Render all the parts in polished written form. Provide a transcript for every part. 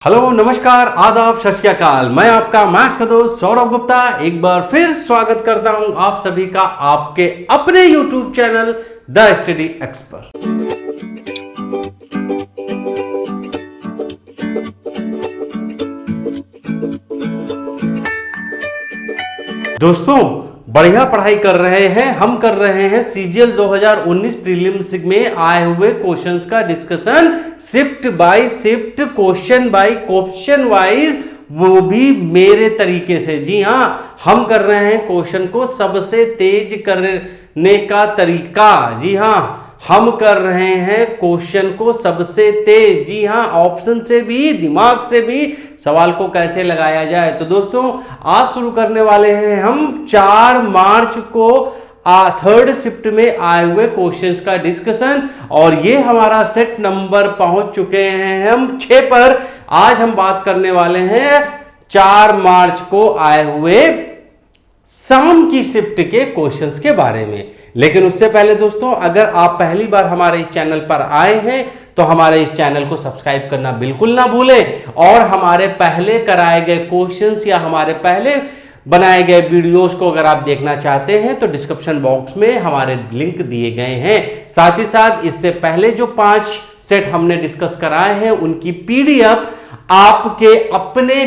Hello, नमस्कार, आदाब, सत श्री अकाल। मैं आपका मैथ्स का दोस्त सौरभ गुप्ता एक बार फिर स्वागत करता हूं आप सभी का आपके अपने YouTube channel the study expert. दोस्तों, बढ़िया पढ़ाई कर रहे हैं। हम कर रहे हैं सीजीएल 2019 प्रीलिम्स में आए हुए क्वेश्चंस का discussion, shift by shift, question by question wise, वो भी मेरे तरीके से। जी हां, हम कर रहे हैं क्वेश्चन को सबसे तेज करने का तरीका। जी हां, हम कर रहे हैं क्वेश्चन को सबसे तेज। जी हां, ऑप्शन से भी, दिमाग से भी सवाल को कैसे लगाया जाए। तो दोस्तों, आज शुरू करने वाले हैं हम 4 मार्च को थर्ड शिफ्ट में आए हुए क्वेश्चंस का डिस्कशन, और ये हमारा सेट नंबर पहुंच चुके हैं हम 6 पर। आज हम बात करने वाले हैं 4 मार्च को आए हुए शाम की शिफ्ट के क्वेश्चंस के बारे में। लेकिन उससे पहले दोस्तों, अगर आप पहली बार हमारे इस चैनल पर आए हैं तो हमारे इस चैनल को सब्सक्राइब करना बिल्कुल ना भूलें, और हमारे पहले कराए गए क्वेश्चंस या हमारे पहले बनाए गए वीडियोस को अगर आप देखना चाहते हैं तो डिस्क्रिप्शन बॉक्स में हमारे लिंक दिए गए हैं। साथ ही साथ इससे पहले जो 5 सेट हमने डिस्कस कराए हैं उनकी पीडीएफ आपके अपने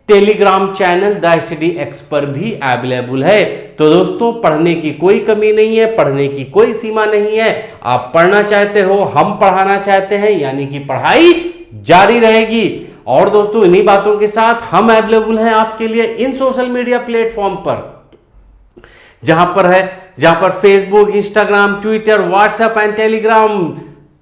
Telegram channel the study x पर भी अवेलेबल है। तो दोस्तों, पढ़ने की कोई कमी नहीं है, पढ़ने की कोई सीमा नहीं है। आप पढ़ना चाहते हो, हम पढ़ाना चाहते हैं, यानी कि पढ़ाई जारी रहेगी। और दोस्तों, इन्हीं बातों के साथ हम अवेलेबल हैं आपके लिए इन सोशल मीडिया प्लेटफॉर्म पर, जहां पर Facebook, Instagram, Twitter, WhatsApp and Telegram,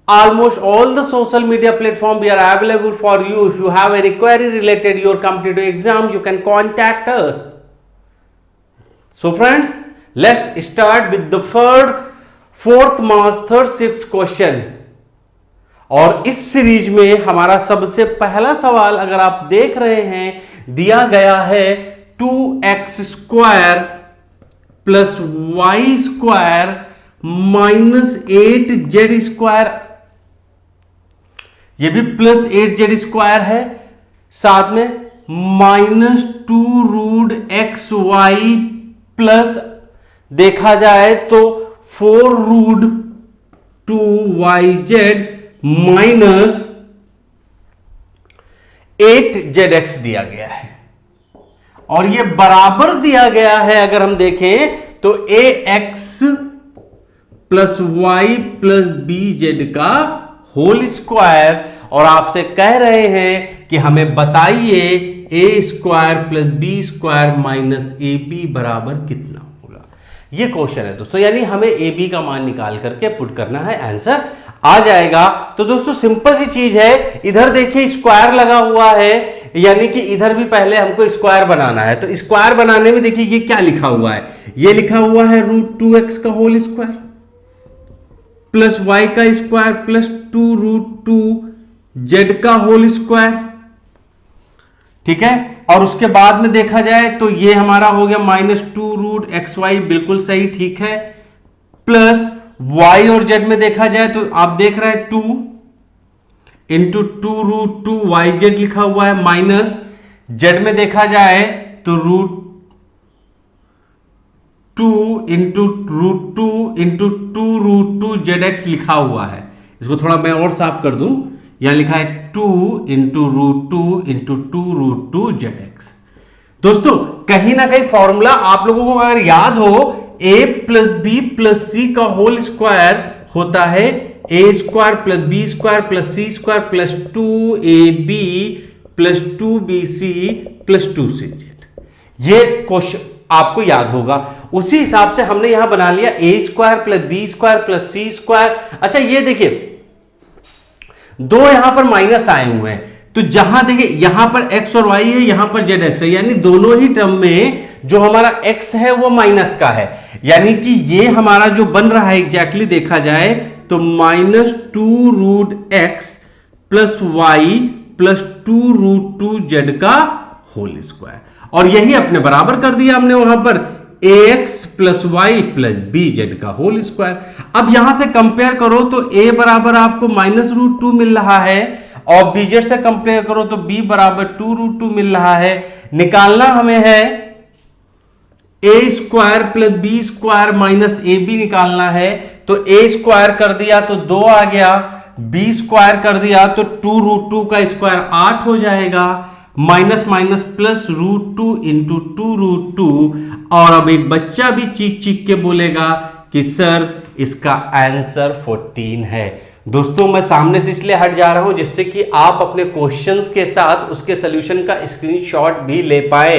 almost all the social media platform we are available for you. If you have any query related your competitive exam, you can contact us. So friends, let's start with the fourth March third shift question. और इस series में हमारा सबसे पहला सवाल, अगर आप देख रहे हैं, दिया गया है 2x square plus Y square minus 8z square. ये भी प्लस 8z स्क्वायर है, साथ में minus 2 root X Y plus देखा जाए तो 4 root 2 Y Z minus 8zx दिया गया है। और ये बराबर दिया गया है, अगर हम देखें तो ax plus Y plus B Z का होल स्क्वायर। और आपसे कह रहे हैं कि हमें बताइए A square plus B square minus A B बराबर कितना होगा। ये क्वेश्चन है दोस्तों, यानी हमें ए बी का मान निकाल करके पुट करना है, आंसर आ जाएगा। तो दोस्तों, सिंपल सी चीज है। इधर देखिए स्क्वायर लगा हुआ है, यानी कि इधर भी पहले हमको स्क्वायर बनाना है। तो स्क्वायर बनाने में देखिए ये क्या लिखा हुआ है, ये लिखा हुआ है रूट 2x का होल स्क्वायर प्लस वाई का स्क्वायर प्लस 2 रूट 2 जेड का होल स्क्वायर। ठीक है, और उसके बाद में देखा जाए तो ये हमारा हो गया माइनस 2 रूट एक्स वाई, बिल्कुल सही, ठीक है, प्लस वाई और जेड में देखा जाए तो आप देख रहे हैं 2 इंटू 2 रूट 2 वाई जेड लिखा हुआ है, माइनस जेड में देखा जाए तो root 2 into root 2 into 2 root 2 Z X लिखा हुआ है। इसको थोड़ा मैं और साफ कर दूं, यहां लिखा है 2 into root 2 into 2 root 2 Z X. दोस्तों, कहीं ना कहीं फॉर्मूला आप लोगों को अगर याद हो, a plus B plus C का होल स्क्वायर होता है A square plus B square plus C square plus 2ab plus 2bc plus 2cz। ये क्वेश्चन आपको याद होगा। उसी हिसाब से हमने यहां बना लिया A square plus B square plus C square. अच्छा, ये देखिए 2 यहां पर माइनस आए हुए हैं, तो जहां देखिए यहां पर x और y है, यहां पर zx है, यानी दोनों ही टर्म में जो हमारा x है वो माइनस का है, यानी कि ये हमारा जो बन रहा है एग्जैक्टली देखा जाए तो minus 2 root X plus Y plus 2 root 2 Z का होल स्क्वायर। और यही अपने बराबर कर दिया हमने वहां पर ax plus Y plus B Z का होल स्क्वायर। अब यहां से कंपेयर करो तो a बराबर आपको माइनस रूट 2 मिल रहा है और बीजेड से कंपेयर करो तो b बराबर 2√2 मिल रहा है। निकालना हमें है a square plus B square minus A B निकालना है। तो a स्क्वायर कर दिया तो 2 आ गया, b स्क्वायर कर दिया तो 2√2 का स्क्वायर 8 हो जाएगा, माइनस माइनस प्लस √2 इंटू 2√2। और अब एक बच्चा भी चीख चीख के बोलेगा कि सर इसका आंसर 14 है। दोस्तों मैं सामने से इसलिए हट जा रहा हूं जिससे कि आप अपने क्वेश्चंस के साथ उसके सॉल्यूशन का स्क्रीनशॉट भी ले पाए।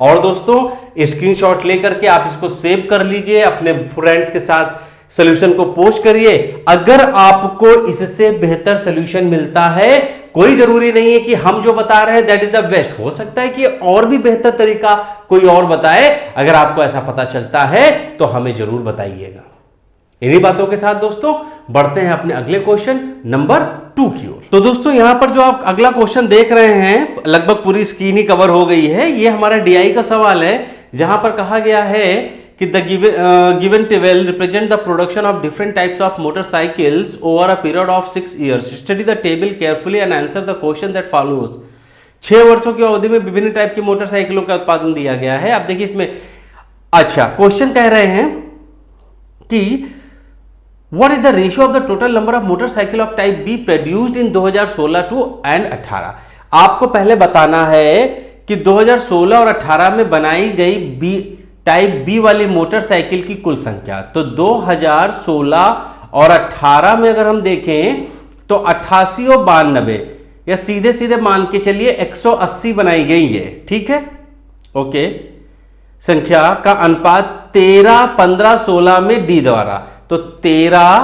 और दोस्तों स्क्रीनशॉट लेकर के आप इसको सेव कर लीजिए, अपने फ्रेंड्स के साथ सॉल्यूशन को पोस्ट करिए। अगर आपको इससे बेहतर सॉल्यूशन मिलता है, कोई जरूरी नहीं है कि हम जो बता रहे हैं दैट इज द बेस्ट, हो सकता है कि और भी बेहतर तरीका कोई और बताए। अगर आपको ऐसा पता चलता है तो हमें जरूर बताइएगा। इन्हीं बातों के साथ दोस्तों बढ़ते हैं अपने अगले क्वेश्चन नंबर 2 की ओर। तो दोस्तों यहां पर जो आप अगला क्वेश्चन देख रहे हैं, लगभग पूरी स्क्रीन ही कवर हो गई है। ये हमारा डीआई का सवाल है, जहां पर कहा गया है कि the given table represent the production of different types of motorcycles over a period of 6 years। Study the table carefully and answer the question that follows. 6 वर्षों की अवधि में विभिन्न टाइप की मोटरसाइकिलों का उत्पादन दिया गया है। आप देखिए इसमें, अच्छा क्वेश्चन कह रहे हैं कि what is the ratio of the total number of motorcycle of type B produced in 2016 to and 18। आपको पहले बताना है कि 2016 और 18 में बनाई गई बी टाइप बी वाली मोटरसाइकिल की कुल संख्या। तो 2016 और 18 में अगर हम देखें तो 88 और 92, या सीधे सीधे मान के चलिए 180 बनाई गई है, ठीक है, ओके। संख्या का अनुपात 13, 15, 16 में डी द्वारा, तो 13,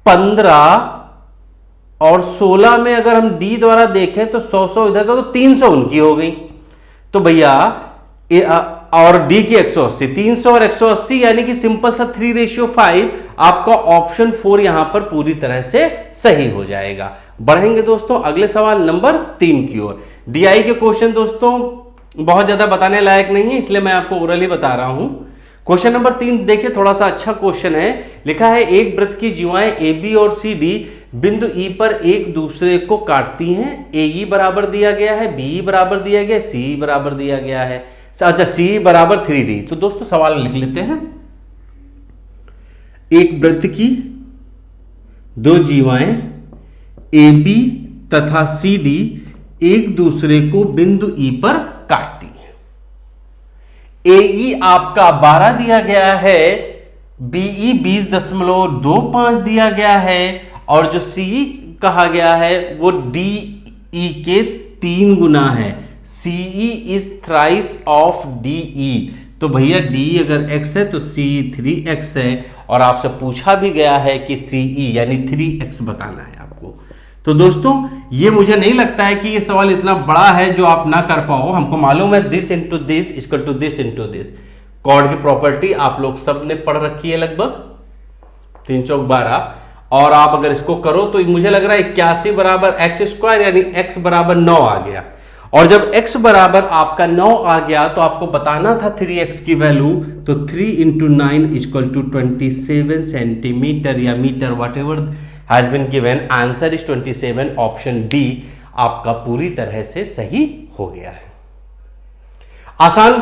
15 और 16 में अगर हम डी द्वारा देखें तो 100 इधर का, तो 300 उनकी हो गई। तो भैया और डी की 180, 300 और 180 यानी कि सिंपल सा 3:5। आपका ऑप्शन 4 यहां पर पूरी तरह से सही हो जाएगा। बढ़ेंगे दोस्तों अगले सवाल नंबर 3 की ओर। डीआई के क्वेश्चन दोस्तों बहुत ज्यादा बताने लायक नहीं है, इसलिए मैं आपको ओरली बता रहा हूं। क्वेश्चन नंबर 3 देखिए, थोड़ा सा अच्छा क्वेश्चन है। लिखा है एक वृत्त की जीवाएं ए बी और सी डी बिंदु ई पर एक दूसरे को काटती हैं। ए ई बराबर दिया गया है, बी बराबर दिया गया, सी बराबर दिया गया है, अच्छा सी बराबर 3D। तो दोस्तों सवाल लिख लेते हैं। एक वृत्त की दो जीवाएं ए बी तथा सी डी एक दूसरे को बिंदु ई पर काटती हैं। ए ई आपका 12 दिया गया है, बीई 20.25 दिया गया है, और जो सी कहा गया है वो डी ई के 3 गुना है। CE is thrice of DE. तो भैया डी अगर x है तो सी 3x है, और आपसे पूछा भी गया है कि सीई यानी 3x बताना है आपको। तो दोस्तों ये मुझे नहीं लगता है कि ये सवाल इतना बड़ा है जो आप ना कर पाओ। हमको मालूम है this into this equal to this into this. Chord की प्रॉपर्टी आप लोग सब ने पढ़ रखी है लगभग, 3 चौक 12। और आप अगर इसको करो तो मुझे लग रहा है 81 बराबर एक्स स्क्वायर यानी x बराबर 9 आ गया। और जब x बराबर आपका 9 आ गया तो आपको बताना था 3x की वैल्यू। तो 3 इंटू 9 इक्वल टू 27 सेंटीमीटर या metre, whatever has been given. Answer is 27, option D आपका पूरी तरह से सही हो गया है। आसान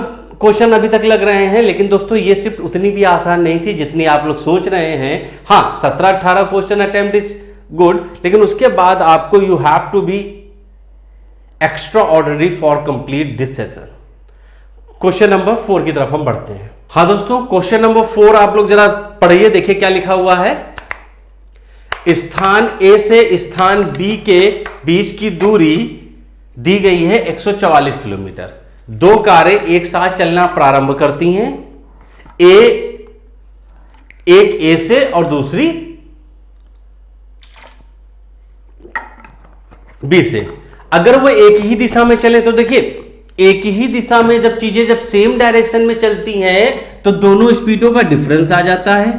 क्वेश्चन अभी तक लग रहे हैं, लेकिन दोस्तों ये शिफ्ट उतनी भी आसान नहीं थी जितनी आप लोग सोच रहे हैं। हाँ 17-18 क्वेश्चन अटेम्प्ट इज गुड, लेकिन उसके बाद आपको you have to be extraordinary for complete this session. Question number 4 की तरफ हम बढ़ते हैं। हाँ दोस्तों क्वेश्चन नंबर 4 आप लोग जरा पढ़िए, देखिए क्या लिखा हुआ है। स्थान ए से स्थान बी के बीच की दूरी दी गई है 144 किलोमीटर। 2 कारें एक साथ चलना प्रारंभ करती हैं, एक ए से और दूसरी बी से। अगर वो एक ही दिशा में चले तो देखिए एक ही दिशा में जब चीजें जब सेम डायरेक्शन में चलती हैं तो दोनों स्पीडों का डिफरेंस आ जाता है।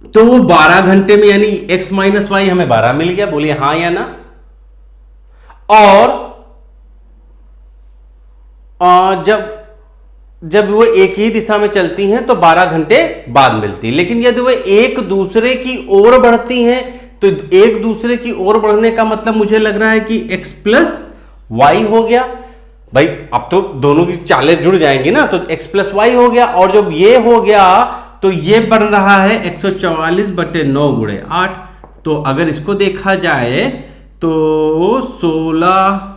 तो वो 12 घंटे में यानी x माइनस वाई हमें 12 मिल गया, बोलिए हां या ना। और जब वो एक ही दिशा में चलती हैं तो 12 घंटे बाद मिलती है। लेकिन यदि वो एक दूसरे की ओर बढ़ती हैं तो एक दूसरे की ओर बढ़ने का मतलब मुझे लग रहा है कि x प्लस वाई हो गया भाई। अब तो दोनों की चालें जुड़ जाएंगी ना, तो x प्लस वाई हो गया। और जब ये हो गया तो ये बन रहा है 144/9 गुणे 8। तो अगर इसको देखा जाए तो 16,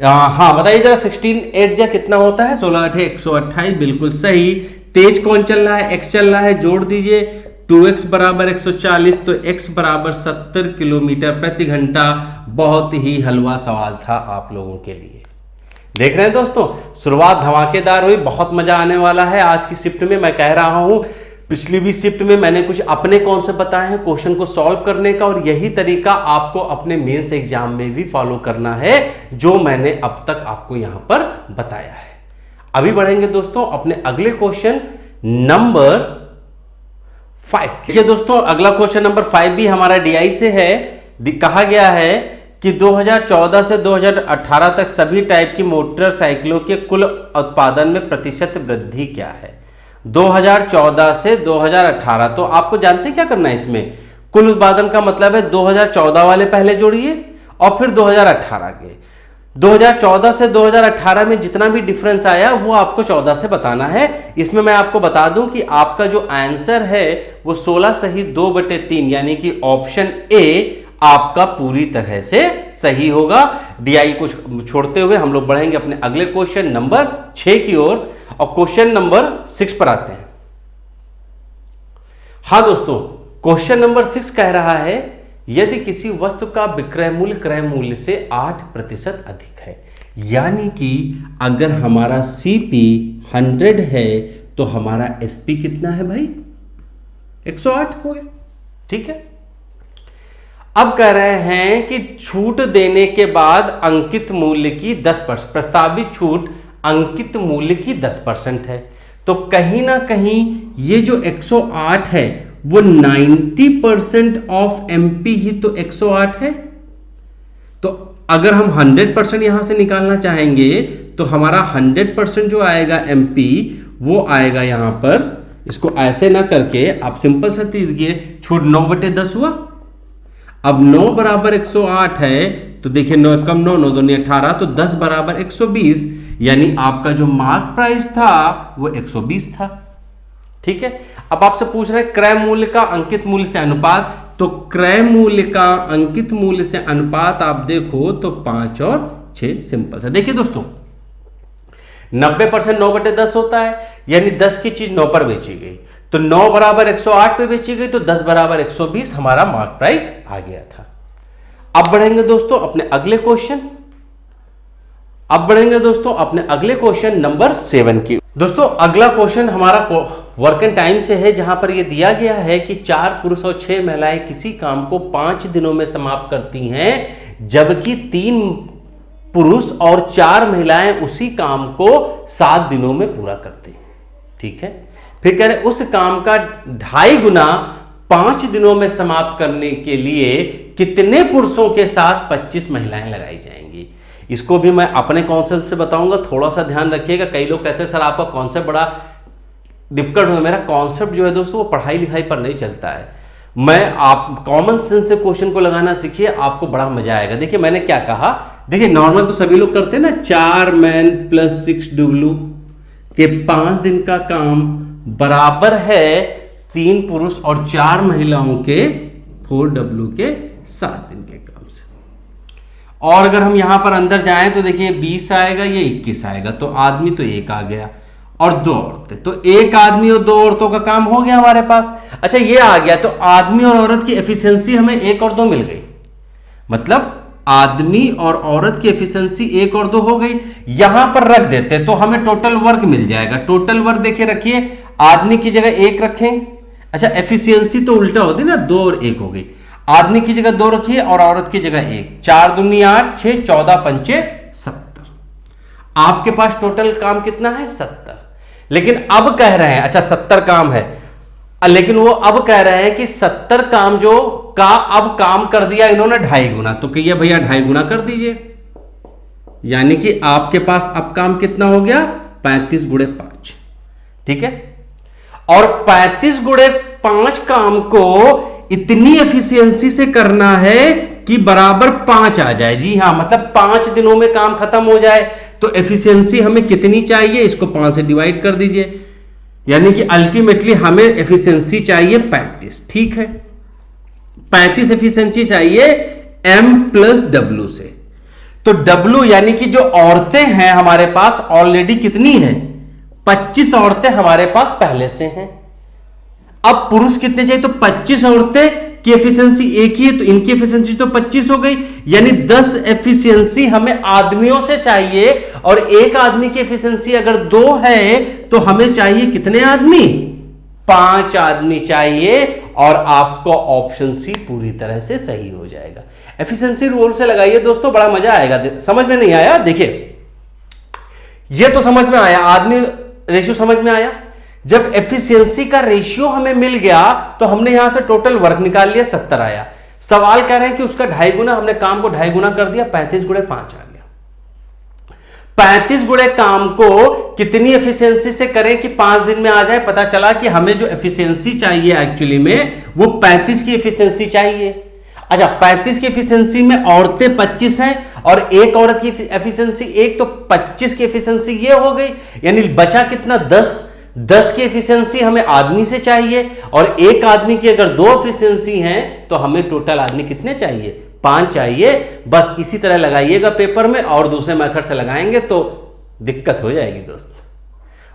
हाँ बताइए जरा, 16 8 जा कितना होता है? 16 8 128, बिल्कुल सही। तेज कौन चल रहा है? x चल रहा है, जोड़ दीजिए। 2x बराबर 140, तो x बराबर 70 किलोमीटर प्रति घंटा। बहुत ही हलवा सवाल था आप लोगों के लिए। देख रहे हैं दोस्तों, शुरुआत धमाकेदार हुई, बहुत मजा आने वाला है आज की शिफ्ट में। मैं कह रहा हूं पिछली भी शिफ्ट में मैंने कुछ अपने कॉन्सेप्ट बताए हैं क्वेश्चन को सॉल्व करने का, और यही तरीका आपको अपने मेंस एग्जाम में भी फॉलो करना है जो मैंने अब तक आपको यहां पर बताया है। अभी बढ़ेंगे दोस्तों अपने अगले क्वेश्चन नंबर 5। ये दोस्तों अगला क्वेश्चन नंबर 5 भी हमारा डीआई से है। कहा गया है कि 2014 से 2018 तक सभी टाइप की मोटरसाइकिलों के कुल उत्पादन में प्रतिशत वृद्धि क्या है? 2014 से 2018, तो आपको जानते हैं क्या करना है इसमें? कुल उत्पादन का मतलब है 2014 वाले पहले जोड़िए और फिर 2018 के। 2014 से 2018 में जितना भी डिफरेंस आया वो आपको 14 से बताना है। इसमें मैं आपको बता दूं कि आपका जो आंसर है वो 16 सही 2/3, यानी कि ऑप्शन ए आपका पूरी तरह से सही होगा। डीआई को छोड़ते हुए हम लोग बढ़ेंगे अपने अगले क्वेश्चन नंबर 6 की ओर, और क्वेश्चन नंबर 6 पर आते हैं। हां दोस्तों, क्वेश्चन नंबर 6 कह रहा है यदि किसी वस्तु का विक्रय मूल्य क्रय मूल्य से 8% अधिक है, यानी कि अगर हमारा सीपी 100 है तो हमारा एसपी कितना है भाई? 108 हो गया। ठीक है, अब कह रहे हैं कि छूट देने के बाद अंकित मूल्य की 10%, प्रस्तावित छूट अंकित मूल्य की 10% है। तो कहीं ना कहीं ये जो 108 है वो 90% ऑफ एमपी ही तो 108 है। तो अगर हम 100% यहां से निकालना चाहेंगे तो हमारा 100% जो आएगा एमपी वो आएगा यहां पर। इसको ऐसे ना करके आप सिंपल सा दीजिए, छूट 9/10 हुआ। अब 9 बराबर 108 है तो देखिए 9 कम 9 9 2 18, तो 10 बराबर 120, यानी आपका जो मार्क प्राइस था वो 120 था। ठीक है, अब आपसे पूछ रहे हैं क्रय मूल्य का अंकित मूल्य से अनुपात। तो क्रय मूल्य का अंकित मूल्य से अनुपात आप देखो तो 5 और 6, सिंपल सा। देखिए दोस्तों 90% 9/10 होता है, यानी 10 की चीज 9 पर बेची गई, तो 9 बराबर 108 पे बेची गई, तो 10 बराबर 120 हमारा मार्क प्राइस आ गया था। अब बढ़ेंगे दोस्तों अपने अगले क्वेश्चन, क्वेश्चन नंबर 7 की। दोस्तों अगला क्वेश्चन हमारा वर्क एंड टाइम से है, जहां पर यह दिया गया है कि 4 पुरुष और 6 महिलाएं किसी काम को 5 दिनों में समाप्त करती हैं, जबकि 3 पुरुष और 4 महिलाएं उसी काम को 7 दिनों में पूरा करती हैं। ठीक है, फिर कह रहे उस काम का 2.5 गुना 5 दिनों में समाप्त करने के लिए कितने पुरुषों के साथ 25 महिलाएं लगाई जाएंगी। इसको भी मैं अपने कॉन्सेप्ट से बताऊंगा, थोड़ा सा ध्यान रखिएगा। कई लोग कहते हैं सर आपका कॉन्सेप्ट बड़ा डिफिकल्ट है। मेरा कॉन्सेप्ट जो है दोस्तों वो पढ़ाई लिखाई पर नहीं चलता है। आप कॉमन सेंस से क्वेश्चन को लगाना सीखिए, आपको बड़ा मजा आएगा। देखिए मैंने क्या कहा, देखिए नॉर्मल तो सभी लोग करते हैं ना, 4 मैन प्लस 6 डब्ल्यू के 5 दिन का काम बराबर है 3 पुरुष और 4 महिलाओं के 4W के 7 दिन के काम से। और अगर हम यहां पर अंदर जाएं तो देखिए 20 आएगा, ये 21 आएगा, तो आदमी तो 1 आ गया और 2 औरतें, तो 1 आदमी और 2 औरतों का काम हो गया हमारे पास। अच्छा ये आ गया, तो आदमी और औरत की एफिशिएंसी हमें 1 और 2 मिल गई, मतलब आदमी और औरत की एफिशिएंसी 1 और 2 हो गई। यहां पर रख देते तो हमें टोटल वर्क मिल जाएगा। टोटल वर्क देखिए रखिए, आदमी की जगह 1 रखें। अच्छा एफिशिएंसी तो उल्टा होती ना, 2 और 1 हो गई। आदमी की जगह 2 रखिए और औरत की जगह 1। 4 दूनी 8, 6 14 पंचे 70। आपके पास टोटल काम कितना है? 70। लेकिन अब कह रहे हैं, अच्छा 70 काम है, लेकिन वो अब कह रहे हैं कि 70 काम जो का अब काम कर दिया इन्होंने 2.5 गुना, तो कहिए भैया 2.5 गुना कर दीजिए, यानी कि आपके पास अब काम कितना हो गया? 35 गुणे 5। ठीक है, और 35 गुणे 5 काम को इतनी एफिशिएंसी से करना है कि बराबर 5 आ जाए। जी हां, मतलब 5 दिनों में काम खत्म हो जाए। तो एफिशिएंसी हमें कितनी चाहिए, इसको 5 से डिवाइड कर दीजिए, यानी कि अल्टीमेटली हमें एफिशिएंसी चाहिए 35। ठीक है, 35 एफिशिएंसी चाहिए M प्लस W से। तो W यानी कि जो औरतें हैं हमारे पास ऑलरेडी कितनी हैं, 25 औरतें हमारे पास पहले से हैं। अब पुरुष कितने चाहिए, तो 25 औरतें की एफिशिएंसी एक ही है, तो इनकी एफिशिएंसी तो 25 हो गई, यानी 10 एफिशिएंसी हमें आदमियों से चाहिए। और एक आदमी की एफिशिएंसी अगर 2 है तो हमें चाहिए कितने आदमी, 5 आदमी चाहिए। और आपको ऑप्शन सी पूरी तरह से सही हो जाएगा। एफिशिएंसी रूल से लगाइए दोस्तों, बड़ा मजा आएगा। समझ में नहीं आया, देखिए ये तो समझ में आया, आदमी रेशियो समझ में आया। जब एफिशिएंसी का रेशियो हमें मिल गया तो हमने यहां से टोटल वर्क निकाल लिया, 70 आया। सवाल कह रहे हैं कि उसका 2.5 गुना, हमने काम को 2.5 गुना कर दिया, 35 गुणे 5 आ गया। 35 गुणे काम को कितनी एफिशिएंसी से करें कि 5 दिन में आ जाए, पता चला कि हमें जो एफिशिएंसी चाहिए एक्चुअली में वो 35 की एफिशिएंसी चाहिए। अच्छा, 35 की एफिशिएंसी में औरतें 25 हैं और एक औरत की एफिशिएंसी 1, तो 25 की एफिशिएंसी ये हो गई, यानी बचा कितना, 10 की एफिशिएंसी हमें आदमी से चाहिए। और एक आदमी की अगर 2 एफिशिएंसी हैं तो हमें टोटल आदमी कितने चाहिए, 5 चाहिए। बस इसी तरह लगाइएगा पेपर में, और दूसरे मेथड से लगाएंगे तो दिक्कत हो जाएगी दोस्त।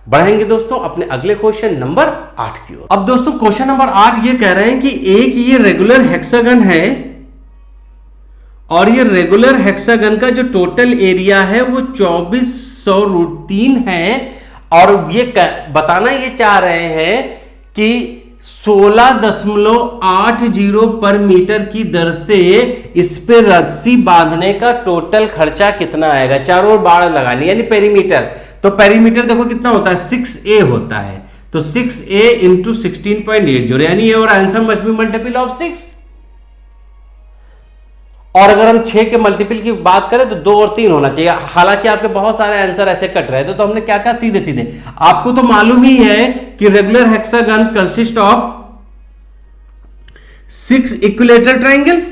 बढ़ेंगे दोस्तों अपने अगले क्वेश्चन नंबर 8 की ओर। अब दोस्तों क्वेश्चन नंबर 8 ये कह रहे हैं कि एक ये रेगुलर हेक्सागन है और ये रेगुलर हेक्सागन का जो टोटल एरिया है वो 2400√3 है। और ये बताना ये चाह रहे हैं कि 16.80 पर मीटर की दर से इस पे रस्सी बांधने का टोटल खर्चा कितना आएगा। चारों ओर बाड़ लगानी, यानी पेरीमीटर। तो पेरीमीटर देखो कितना होता है, 6a होता है। तो 6a इंटू 16.80, यानी ये और answer must be multiple of 6। और अगर हम 6 के मल्टीपल की बात करें तो 2 और 3 होना चाहिए। हालांकि आपके बहुत सारे आंसर ऐसे कट रहे थे, तो हमने क्या कहा, सीधे सीधे आपको तो मालूम ही है कि regular hexagons consist of 6 equilateral triangle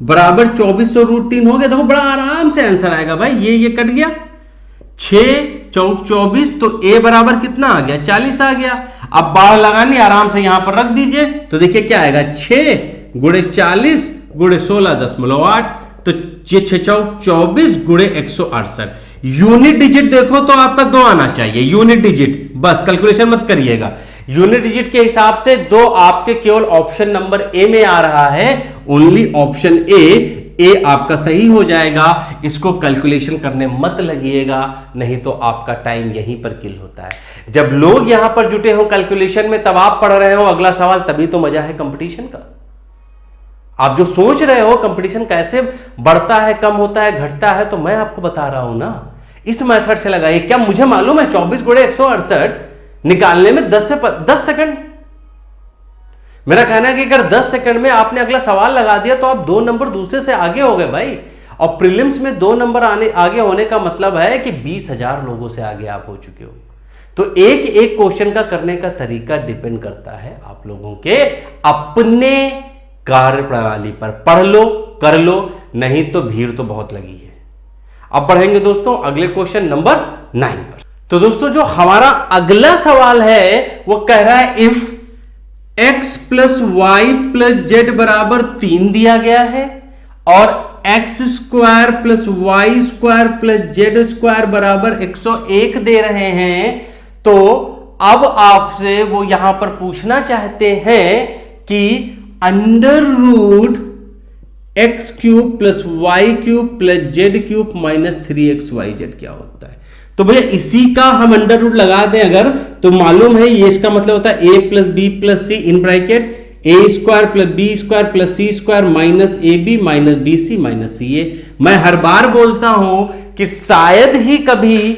बराबर 2400√3 हो गया। देखो बड़ा आराम से आंसर आएगा भाई, ये कट गया, 6 चौक 24, तो a बराबर कितना आ गया, 40 आ गया। अब बाड़ लगानी, आराम से यहां पर रख दीजिए, तो देखिए क्या आएगा, 6 गुणे 40 गुणे 16.8, तो 6 चौक 24 गुणे 168। यूनिट डिजिट देखो तो आपका 2 आना चाहिए, यूनिट डिजिट, बस कैलकुलेशन मत करिएगा। यूनिट डिजिट के हिसाब से 2 आपके केवल ऑप्शन नंबर ए में आ रहा है, ओनली ऑप्शन ए आपका सही हो जाएगा। इसको कैलकुलेशन करने मत लगिएगा, नहीं तो आपका टाइम यहीं पर किल होता है। जब लोग यहां पर जुटे हो कैलकुलेशन में, तब आप पढ़ रहे हो अगला सवाल, तभी तो मजा है कंपटीशन का। आप जो सोच रहे हो कंपटीशन कैसे बढ़ता है, कम होता है, घटता है, तो मैं आपको बता रहा हूं ना, इस मेथड से लगाइए। क्या मुझे मालूम है 24 गुणे 168 निकालने में 10 सेकंड। मेरा कहना है कि अगर 10 सेकंड में आपने अगला सवाल लगा दिया तो आप 2 नंबर दूसरे से आगे हो गए भाई। और प्रीलिम्स में 2 नंबर आगे होने का मतलब है कि 20,000 लोगों से आगे आप हो चुके हो। तो एक एक क्वेश्चन का करने का तरीका डिपेंड करता है आप लोगों के अपने कार्य प्रणाली पर। पढ़ लो, कर लो, नहीं तो भीड़ तो बहुत लगी है। अब बढ़ेंगे दोस्तों अगले क्वेश्चन नंबर 9 पर। तो दोस्तों जो हमारा अगला सवाल है वो कह रहा है if x plus Y plus Z बराबर 3 दिया गया है और X square plus Y square plus Z square बराबर 101 दे रहे हैं, तो अब आपसे वो यहां पर पूछना चाहते हैं कि under root x cube plus y cube plus z cube minus 3xyz क्या होता है। तो भैया इसी का हम अंडर रूट लगा दें अगर, तो मालूम है ये इसका मतलब होता है a plus B plus C in bracket A square plus B square plus C square minus A B minus B C minus C A. मैं हर बार बोलता हूं कि शायद ही कभी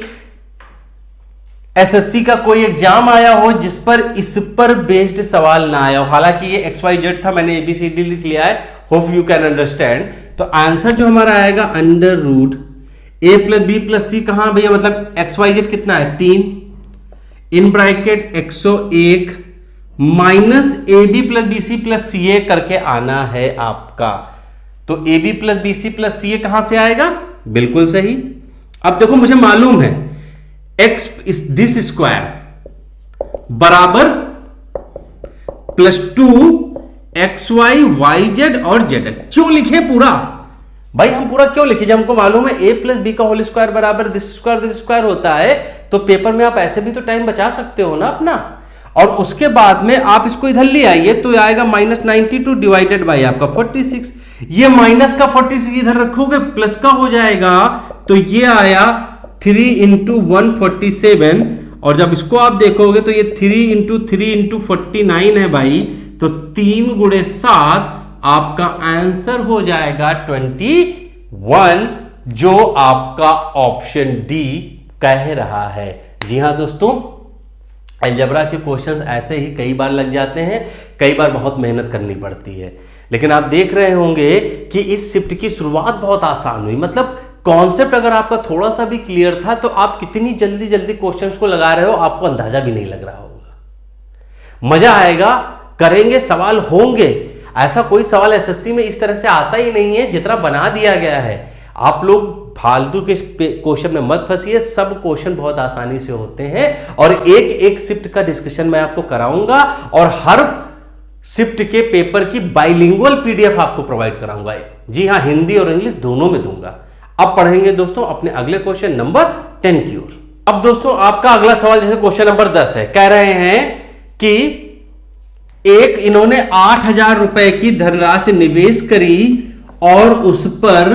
एसएससी का कोई एग्जाम आया हो जिस पर इस पर बेस्ड सवाल ना आया हो। हालांकि ये XYZ था, मैंने ABCD लिख लिया है, होप यू कैन अंडरस्टैंड। तो आंसर जो हमारा आएगा under root a plus B plus C, कहां भैया, मतलब XYZ कितना है 3 in bracket 101 minus A B plus B C plus C A करके आना है आपका। तो A B plus B C plus C A कहां से आएगा? बिल्कुल सही। अब देखो मुझे मालूम है एक्स दिस स्क्वायर बराबर plus 2 x y y z और जेड एक्स। क्यों लिखे पूरा भाई? हम पूरा क्यों लिखे? जब हमको मालूम है ए प्लस बी का होल स्क्वायर बराबर दिस स्क्वायर होता है, तो पेपर में आप ऐसे भी तो टाइम बचा सकते हो ना अपना। और उसके बाद में आप इसको इधर ले आइए तो आएगा माइनस 92 डिवाइडेड बाई आपका 46। ये माइनस का 46 इधर रखोगे प्लस का हो जाएगा, तो ये आया 3 इंटू 147। और जब इसको आप देखोगे तो ये 3 इंटू 3 इंटू 49 है भाई, तो 3 गुणे 7 आपका आंसर हो जाएगा 21, जो आपका ऑप्शन डी कह रहा है। जी हां दोस्तों, अलजेब्रा के क्वेश्चंस ऐसे ही कई बार लग जाते हैं, कई बार बहुत मेहनत करनी पड़ती है, लेकिन आप देख रहे होंगे कि इस शिफ्ट की शुरुआत बहुत आसान हुई। मतलब कॉन्सेप्ट अगर आपका थोड़ा सा भी क्लियर था तो आप कितनी जल्दी जल्दी क्वेश्चंस को लगा रहे हो आपको अंदाजा भी नहीं लग रहा होगा। मजा आएगा, करेंगे, सवाल होंगे। ऐसा कोई सवाल एसएससी में इस तरह से आता ही नहीं है जितना बना दिया गया है। आप लोग फालतू के क्वेश्चन में मत फंसिए, सब क्वेश्चन बहुत आसानी से होते हैं और एक एक शिफ्ट का डिस्कशन मैं आपको कराऊंगा और हर शिफ्ट के पेपर की बाइलिंगुअल पीडीएफ आपको प्रोवाइड कराऊंगा। जी हां, हिंदी और इंग्लिश दोनों में दूंगा। अब पढ़ेंगे दोस्तों अपने अगले क्वेश्चन नंबर 10 की ओर। अब दोस्तों आपका अगला सवाल जैसे क्वेश्चन नंबर 10 है, कह रहे हैं कि एक इन्होंने 8,000 रुपए की धनराशि निवेश करी और उस पर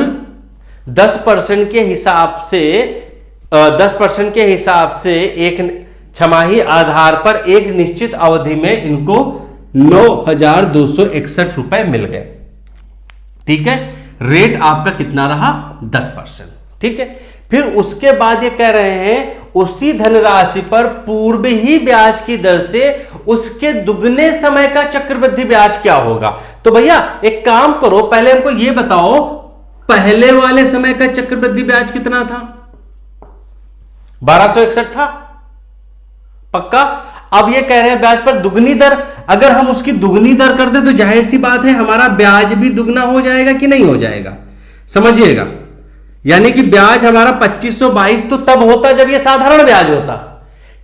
10% के हिसाब से एक छमाही आधार पर एक निश्चित अवधि में इनको 9,261 रुपए मिल गए। ठीक है, रेट आपका कितना रहा? 10%। ठीक है, फिर उसके बाद ये कह रहे हैं उसी धनराशि पर पूर्व ही ब्याज की दर से उसके दुगने समय का चक्रवृद्धि ब्याज क्या होगा। तो भैया एक काम करो, पहले हमको ये बताओ पहले वाले समय का चक्रवृद्धि ब्याज कितना था? 1261 था, पक्का। अब ये कह रहे हैं ब्याज पर दुगनी दर, अगर हम उसकी दुगनी दर कर दें तो जाहिर सी बात है हमारा ब्याज भी दुगना हो जाएगा कि नहीं हो जाएगा? समझिएगा, यानी कि ब्याज हमारा 2522 तो तब होता जब ये साधारण ब्याज होता,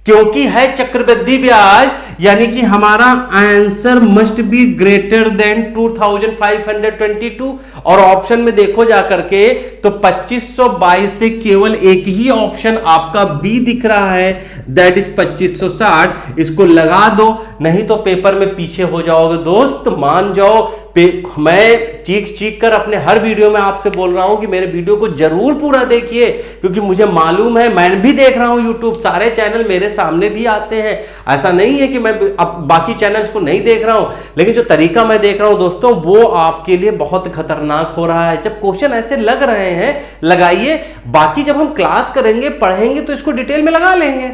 क्योंकि है चक्रवृद्धि ब्याज, यानी कि हमारा answer must be greater than 2522। और ऑप्शन में देखो जाकर के तो 2522 से केवल एक ही ऑप्शन आपका बी दिख रहा है, दैट इज 2560। इसको लगा दो, नहीं तो पेपर में पीछे हो जाओगे दोस्त, मान जाओ। मैं चीख कर अपने हर वीडियो में आपसे बोल रहा हूं कि मेरे वीडियो को जरूर पूरा देखिए, क्योंकि मुझे मालूम है, मैं भी देख रहा हूं यूट्यूब, सारे चैनल मेरे सामने भी आते हैं। ऐसा नहीं है कि मैं अब बाकी चैनल्स को नहीं देख रहा हूं, लेकिन जो तरीका मैं देख रहा हूं दोस्तों वो आपके लिए बहुत खतरनाक हो रहा है। जब क्वेश्चन ऐसे लग रहे हैं लगाइए, बाकी जब हम क्लास करेंगे पढ़ेंगे तो इसको डिटेल में लगा लेंगे।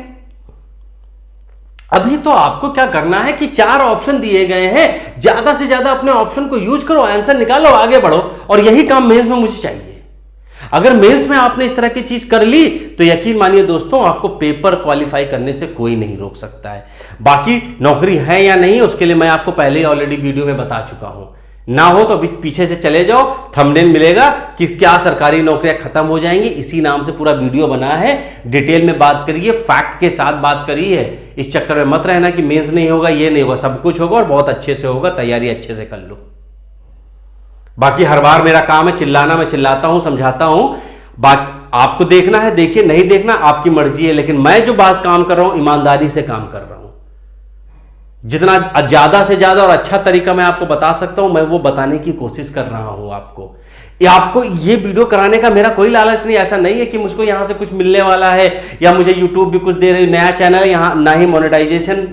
अभी तो आपको क्या करना है कि 4 ऑप्शन दिए गए हैं, ज्यादा से ज्यादा अपने ऑप्शन को यूज करो, आंसर निकालो, आगे बढ़ो। और यही काम मेंस में मुझे चाहिए। अगर मेंस में आपने इस तरह की चीज कर ली तो यकीन मानिए दोस्तों आपको पेपर क्वालिफाई करने से कोई नहीं रोक सकता है। बाकी नौकरी है या नहीं उसके लिए मैं आपको पहले ही ऑलरेडी वीडियो में बता चुका हूं, ना हो तो अभी पीछे से चले जाओ, थंबनेल मिलेगा कि क्या सरकारी नौकरियां खत्म हो जाएंगी, इसी नाम से पूरा वीडियो बना है। डिटेल में बात करिए, फैक्ट के साथ बात करिए। इस चक्कर में मत रहना कि मेंस नहीं होगा, ये नहीं होगा, सब कुछ होगा और बहुत अच्छे से होगा। तैयारी अच्छे से कर लो। बाकी हर बार मेरा काम है चिल्लाना, मैं चिल्लाता हूं, समझाता हूं। बात आपको देखना है देखिए, नहीं देखना आपकी मर्जी है, लेकिन मैं जो बात काम कर रहा हूं ईमानदारी से काम कर रहा हूं। जितना ज्यादा से ज्यादा और अच्छा तरीका मैं आपको बता सकता हूं, मैं वो बताने की कोशिश कर रहा हूं आपको ये वीडियो कराने का मेरा कोई लालच नहीं। ऐसा नहीं है कि मुझको यहां से कुछ मिलने वाला है या मुझे यूट्यूब भी कुछ दे रही, नया चैनल है, यहां ना ही मोनेटाइजेशन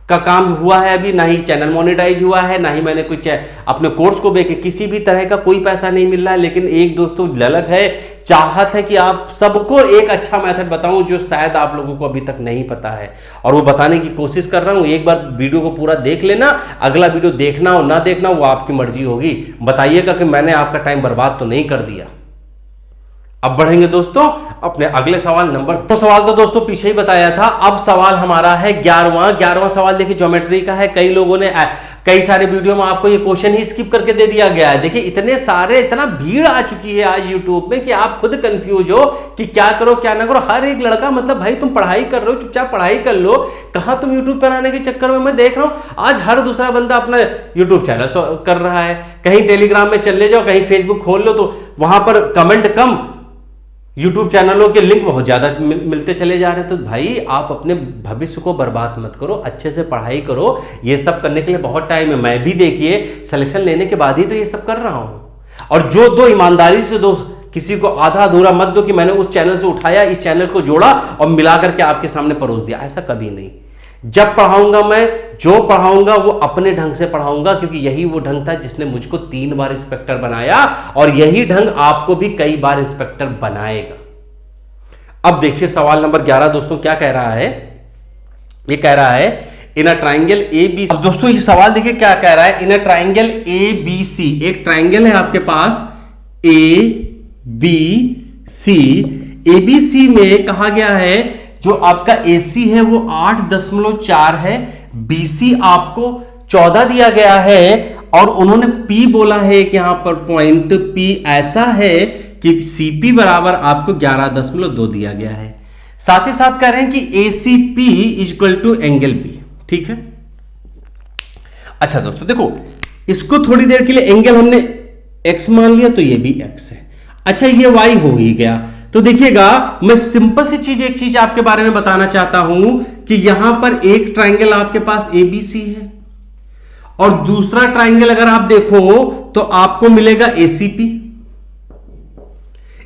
का काम हुआ है, अभी ना ही चैनल मोनेटाइज हुआ है, ना ही मैंने कुछ अपने कोर्स को बेचे, किसी भी तरह का कोई पैसा नहीं मिल रहा है। लेकिन एक दोस्तों ललक है, चाहत है कि आप सबको एक अच्छा मेथड बताऊं जो शायद आप लोगों को अभी तक नहीं पता है, और वो बताने की कोशिश कर रहा हूं। एक बार वीडियो को पूरा देख लेना, अगला वीडियो देखना हो ना देखना वो आपकी मर्जी होगी। बताइएगा कि मैंने आपका टाइम बर्बाद तो नहीं कर दिया। अब बढ़ेंगे दोस्तों अपने अगले सवाल नंबर। तो सवाल तो दोस्तों पीछे ही बताया था। अब सवाल हमारा है 11वां सवाल। देखिए ज्योमेट्री का है। कई लोगों ने कई सारे वीडियो में आपको ये क्वेश्चन ही स्किप करके दे दिया गया है। देखिए इतने सारे, इतना भीड़ आ चुकी है आज यूट्यूब में कि आप खुद कंफ्यूज हो कि क्या करो क्या ना करो। हर एक लड़का, मतलब भाई तुम पढ़ाई कर रहे हो, चुपचाप पढ़ाई कर लो, कहां तुम यूट्यूब पर आने के चक्कर में। मैं देख रहा हूं आज हर दूसरा बंदा अपना यूट्यूब चैनल कर रहा है। कहीं टेलीग्राम में चले जाओ, कहीं फेसबुक खोल लो तो वहां पर कमेंट कम, यूट्यूब चैनलों के लिंक बहुत ज्यादा मिलते चले जा रहे हैं। तो भाई आप अपने भविष्य को बर्बाद मत करो, अच्छे से पढ़ाई करो। ये सब करने के लिए बहुत टाइम है। मैं भी देखिए सिलेक्शन लेने के बाद ही तो ये सब कर रहा हूं। और जो दो ईमानदारी से दो, किसी को आधा अधूरा मत दो कि मैंने उस चैनल से उठाया, इस चैनल को जोड़ा और मिला करके आपके सामने परोस दिया। ऐसा कभी नहीं। जब पढ़ाऊंगा मैं, जो पढ़ाऊंगा वो अपने ढंग से पढ़ाऊंगा, क्योंकि यही वो ढंग था जिसने मुझको 3 बार इंस्पेक्टर बनाया और यही ढंग आपको भी कई बार इंस्पेक्टर बनाएगा। अब देखिए सवाल नंबर 11 दोस्तों क्या कह रहा है। ये कह रहा है इन अ ट्राइंगल ए बी। अब दोस्तों ये सवाल देखिए क्या कह रहा है। इन a triangle A B C, एक ट्राइंगल है आपके पास A B C. A B C में कहा गया है जो आपका AC है वो 8.4 है, BC आपको 14 दिया गया है और उन्होंने P बोला है कि यहां पर पॉइंट P ऐसा है कि CP बराबर आपको 11.2 दिया गया है। साथ ही साथ कह रहे हैं कि ACP equal to angle B। ठीक है। अच्छा दोस्तों देखो, इसको थोड़ी देर के लिए एंगल हमने X मान लिया तो ये भी X है। अच्छा ये Y हो ही गया। तो देखिएगा मैं सिंपल सी चीज, एक चीज आपके बारे में बताना चाहता हूं कि यहां पर एक ट्राइंगल आपके पास ABC है और दूसरा ट्राइंगल अगर आप देखो तो आपको मिलेगा ACP।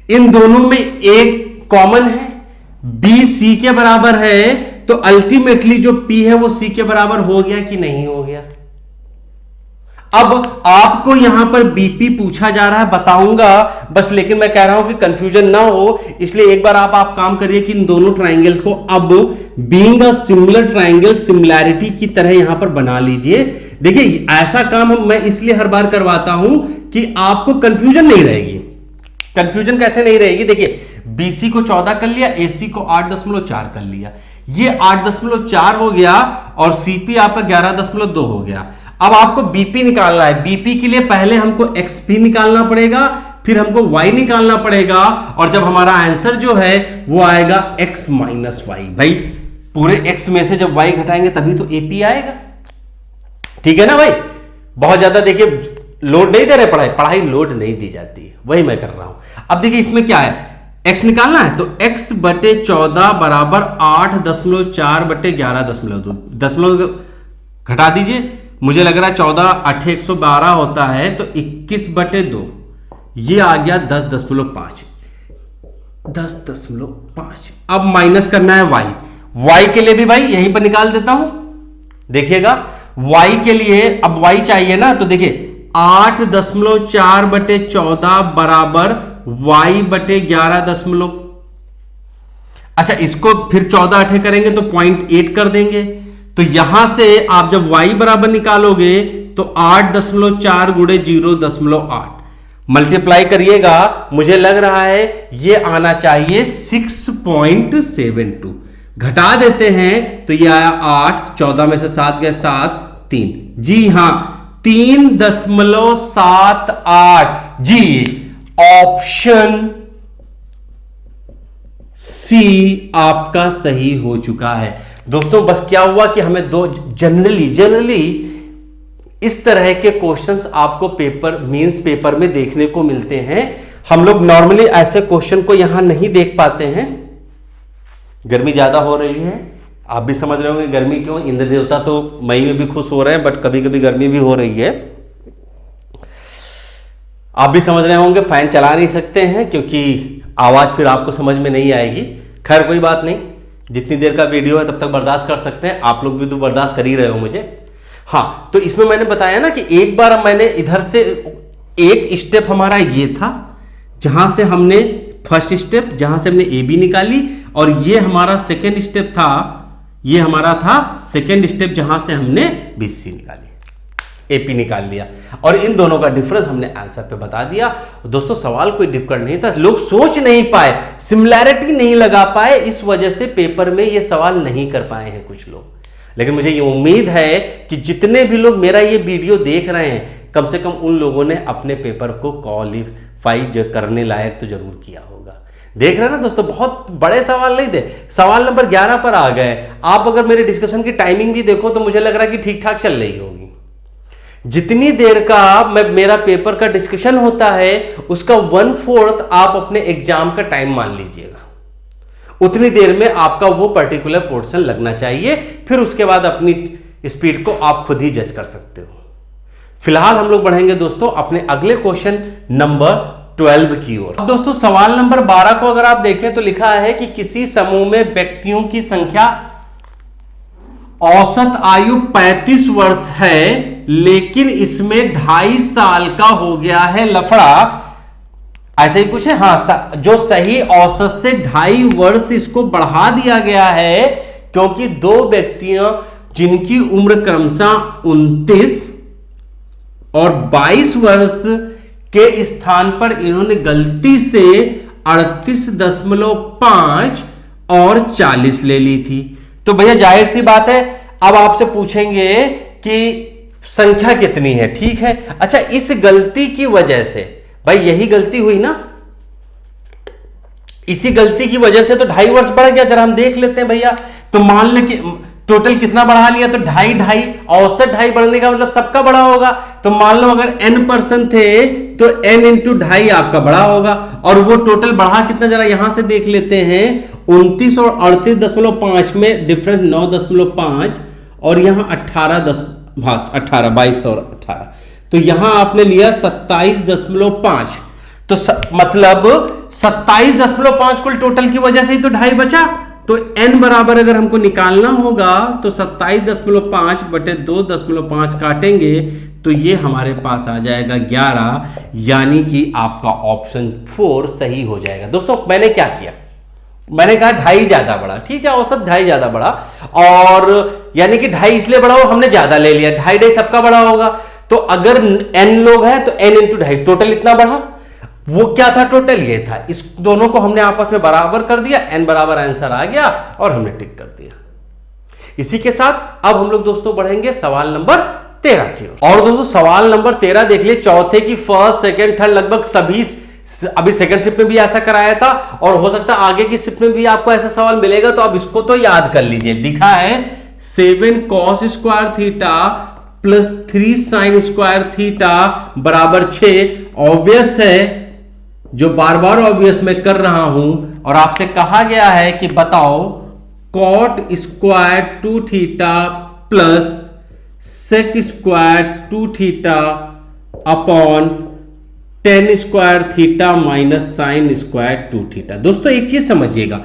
इन दोनों में एक कॉमन है, B C के बराबर है, तो अल्टीमेटली जो P है वो C के बराबर हो गया कि नहीं हो गया। अब आपको यहां पर BP पूछा जा रहा है, बताऊंगा बस, लेकिन मैं कह रहा हूं कि कंफ्यूजन ना हो, इसलिए एक बार आप काम करिए कि इन दोनों ट्राइंगल को अब being a similar triangle similarity की तरह यहां पर बना लीजिए। देखिए ऐसा काम मैं इसलिए हर बार करवाता हूं कि आपको कंफ्यूजन नहीं रहेगी। कंफ्यूजन कैसे नहीं रहेगी, देखिए BC को 14 कर लिया, AC को 8.4 कर लिया, ये 8.4 हो गया और CP आपका 11.2 हो गया। अब आपको BP निकालना है। BP के लिए पहले हमको XP निकालना पड़ेगा, फिर हमको Y निकालना पड़ेगा और जब हमारा आंसर जो है वो आएगा X माइनस Y। भाई पूरे X में से जब Y घटाएंगे तभी तो AP आएगा। ठीक है ना भाई। बहुत ज्यादा देखिए लोड नहीं दे रहे, पढ़ाई लोड नहीं दी जाती है, वही मैं कर रहा हूं। अब देखिए इसमें क्या है, X निकालना है तो X बटे 14 बराबर 8.4 बटे 11.2। दशमलव घटा दीजिए, मुझे लग रहा है 14 8 112 होता है तो 21 बटे 2, ये आ गया 10.5। 10.5। अब माइनस करना है Y के लिए भी भाई यहीं पर निकाल देता हूं। देखिएगा Y के लिए अब Y चाहिए ना, तो देखिए 8.4 बटे 14 बराबर Y बटे 11. अच्छा इसको फिर 14 8 करेंगे तो 0.8 कर देंगे। तो यहां से आप जब Y बराबर निकालोगे तो 8.4 गुणे 0.8 मल्टीप्लाई करिएगा, मुझे लग रहा है ये आना चाहिए 6.72। घटा देते हैं तो ये आया 8, 14 में से 7 गए 7, 3। जी हां 3.78। जी ऑप्शन सी आपका सही हो चुका है। दोस्तों बस क्या हुआ कि हमें दो जनरली इस तरह के क्वेश्चंस आपको मेंस पेपर में देखने को मिलते हैं। हम लोग नॉर्मली ऐसे क्वेश्चन को यहां नहीं देख पाते हैं। गर्मी ज्यादा हो रही है, आप भी समझ रहे होंगे गर्मी क्यों। इंद्र देवता तो मई में भी खुश हो रहे हैं, बट कभी कभी गर्मी भी हो रही है। आप भी समझ रहे होंगे फैन चला नहीं सकते हैं क्योंकि आवाज फिर आपको समझ में नहीं आएगी। खैर कोई बात नहीं, जितनी देर का वीडियो है तब तक बर्दाश्त कर सकते हैं। आप लोग भी तो बर्दाश्त कर ही रहे हो मुझे। हाँ तो इसमें मैंने बताया ना कि एक बार मैंने इधर से एक स्टेप हमारा ये था जहां से हमने फर्स्ट स्टेप जहां से हमने ए बी निकाली, और ये हमारा सेकेंड स्टेप था, ये हमारा था सेकेंड स्टेप जहां से हमने BC निकाली। एपी निकाल लिया और इन दोनों का डिफरेंस हमने आंसर पे बता दिया। दोस्तों सवाल कोई डिफिकल्ट नहीं था, लोग सोच नहीं पाए, सिमिलैरिटी नहीं लगा पाए, इस वजह से पेपर में ये सवाल नहीं कर पाए हैं कुछ लोग। लेकिन मुझे ये उम्मीद है कि जितने भी लोग मेरा ये वीडियो देख रहे हैं, कम से कम उन लोगों ने अपने पेपर को क्वालिफाई करने लायक तो जरूर किया होगा। देख रहे हैं ना दोस्तों, बहुत बड़े सवाल नहीं थे, सवाल नंबर 11 पर आ गए। आप अगर मेरे डिस्कशन की टाइमिंग भी देखो तो मुझे लग रहा है कि ठीक ठाक चल रही होगी। जितनी देर का मेरा पेपर का डिस्कशन होता है उसका 1/4 आप अपने एग्जाम का टाइम मान लीजिएगा, उतनी देर में आपका वो पर्टिकुलर पोर्शन लगना चाहिए। फिर उसके बाद अपनी स्पीड को आप खुद ही जज कर सकते हो। फिलहाल हम लोग बढ़ेंगे दोस्तों अपने अगले क्वेश्चन नंबर 12 की ओर। अब दोस्तों सवाल नंबर 12 को अगर आप देखें तो लिखा है कि किसी समूह में व्यक्तियों की संख्या औसत आयु 35 वर्ष है, लेकिन इसमें 2.5 साल का हो गया है लफड़ा। ऐसा ही कुछ है, हाँ, जो सही औसत से 2.5 वर्ष इसको बढ़ा दिया गया है, क्योंकि दो व्यक्तियां जिनकी उम्र क्रमशः 29 और 22 वर्ष के स्थान पर इन्होंने गलती से 38.5 और 40 ले ली थी। तो भैया जाहिर सी बात है, अब आपसे पूछेंगे कि संख्या कितनी है, ठीक है। अच्छा, इस गलती की वजह से, भाई यही गलती हुई ना, इसी गलती की वजह से तो 2.5 वर्ष बढ़ गया। जरा हम देख लेते हैं भैया। तो मान ले कि टोटल कितना बढ़ा लिया, तो 2.5 औसत 2.5 बढ़ने का मतलब सबका बड़ा होगा। तो मान लो अगर n% थे तो n × 2.5 आपका बड़ा होगा, और वो टोटल बढ़ा कितना, जरा यहां से देख लेते हैं। 29 और 38.5 में डिफरेंस 9.5 और यहां 18 22 और 18, तो यहां आपने लिया 27.5। तो मतलब 27.5 कुल टोटल की वजह से ही तो 2.5 बचा। तो n बराबर अगर हमको निकालना होगा तो 27.5 बटे 2.5 काटेंगे तो ये हमारे पास आ जाएगा 11, यानी कि आपका ऑप्शन 4 सही हो जाएगा। दोस्तों मैंने क्या किया, मैंने कहा 2.5 ज्यादा बड़ा, ठीक है, औसत 2.5 ज्यादा बड़ा, और यानी कि 2.5 इसलिए बड़ा हो, हमने ज्यादा ले लिया, 2.5 सबका बड़ा होगा। तो अगर n लोग हैं तो n × 2.5 टोटल इतना बढ़ा, वो क्या था, टोटल ये था। इस दोनों को हमने आपस में बराबर कर दिया, n बराबर आंसर आ गया और हमने टिक कर दिया। इसी के साथ अब हम लोग दोस्तों बढ़ेंगे सवाल नंबर 13 की ओर। और दोस्तों सवाल नंबर 13 देख लिए, चौथे की फर्स्ट सेकंड थर्ड लगभग सभी, अभी सेकंड शिफ्ट में भी ऐसा कराया था और हो सकता है आगे की शिफ्ट में भी आपको ऐसा सवाल मिलेगा, तो अब इसको तो याद कर लीजिए। लिखा है 7 cos square theta plus 3 sin square theta बराबर 6। ऑब्वियस है, जो बार बार ऑब्वियस मैं कर रहा हूं, और आपसे कहा गया है कि बताओ cot square 2 theta plus sec square 2 theta upon tan square theta minus sin square 2 theta. दोस्तों एक चीज समझिएगा,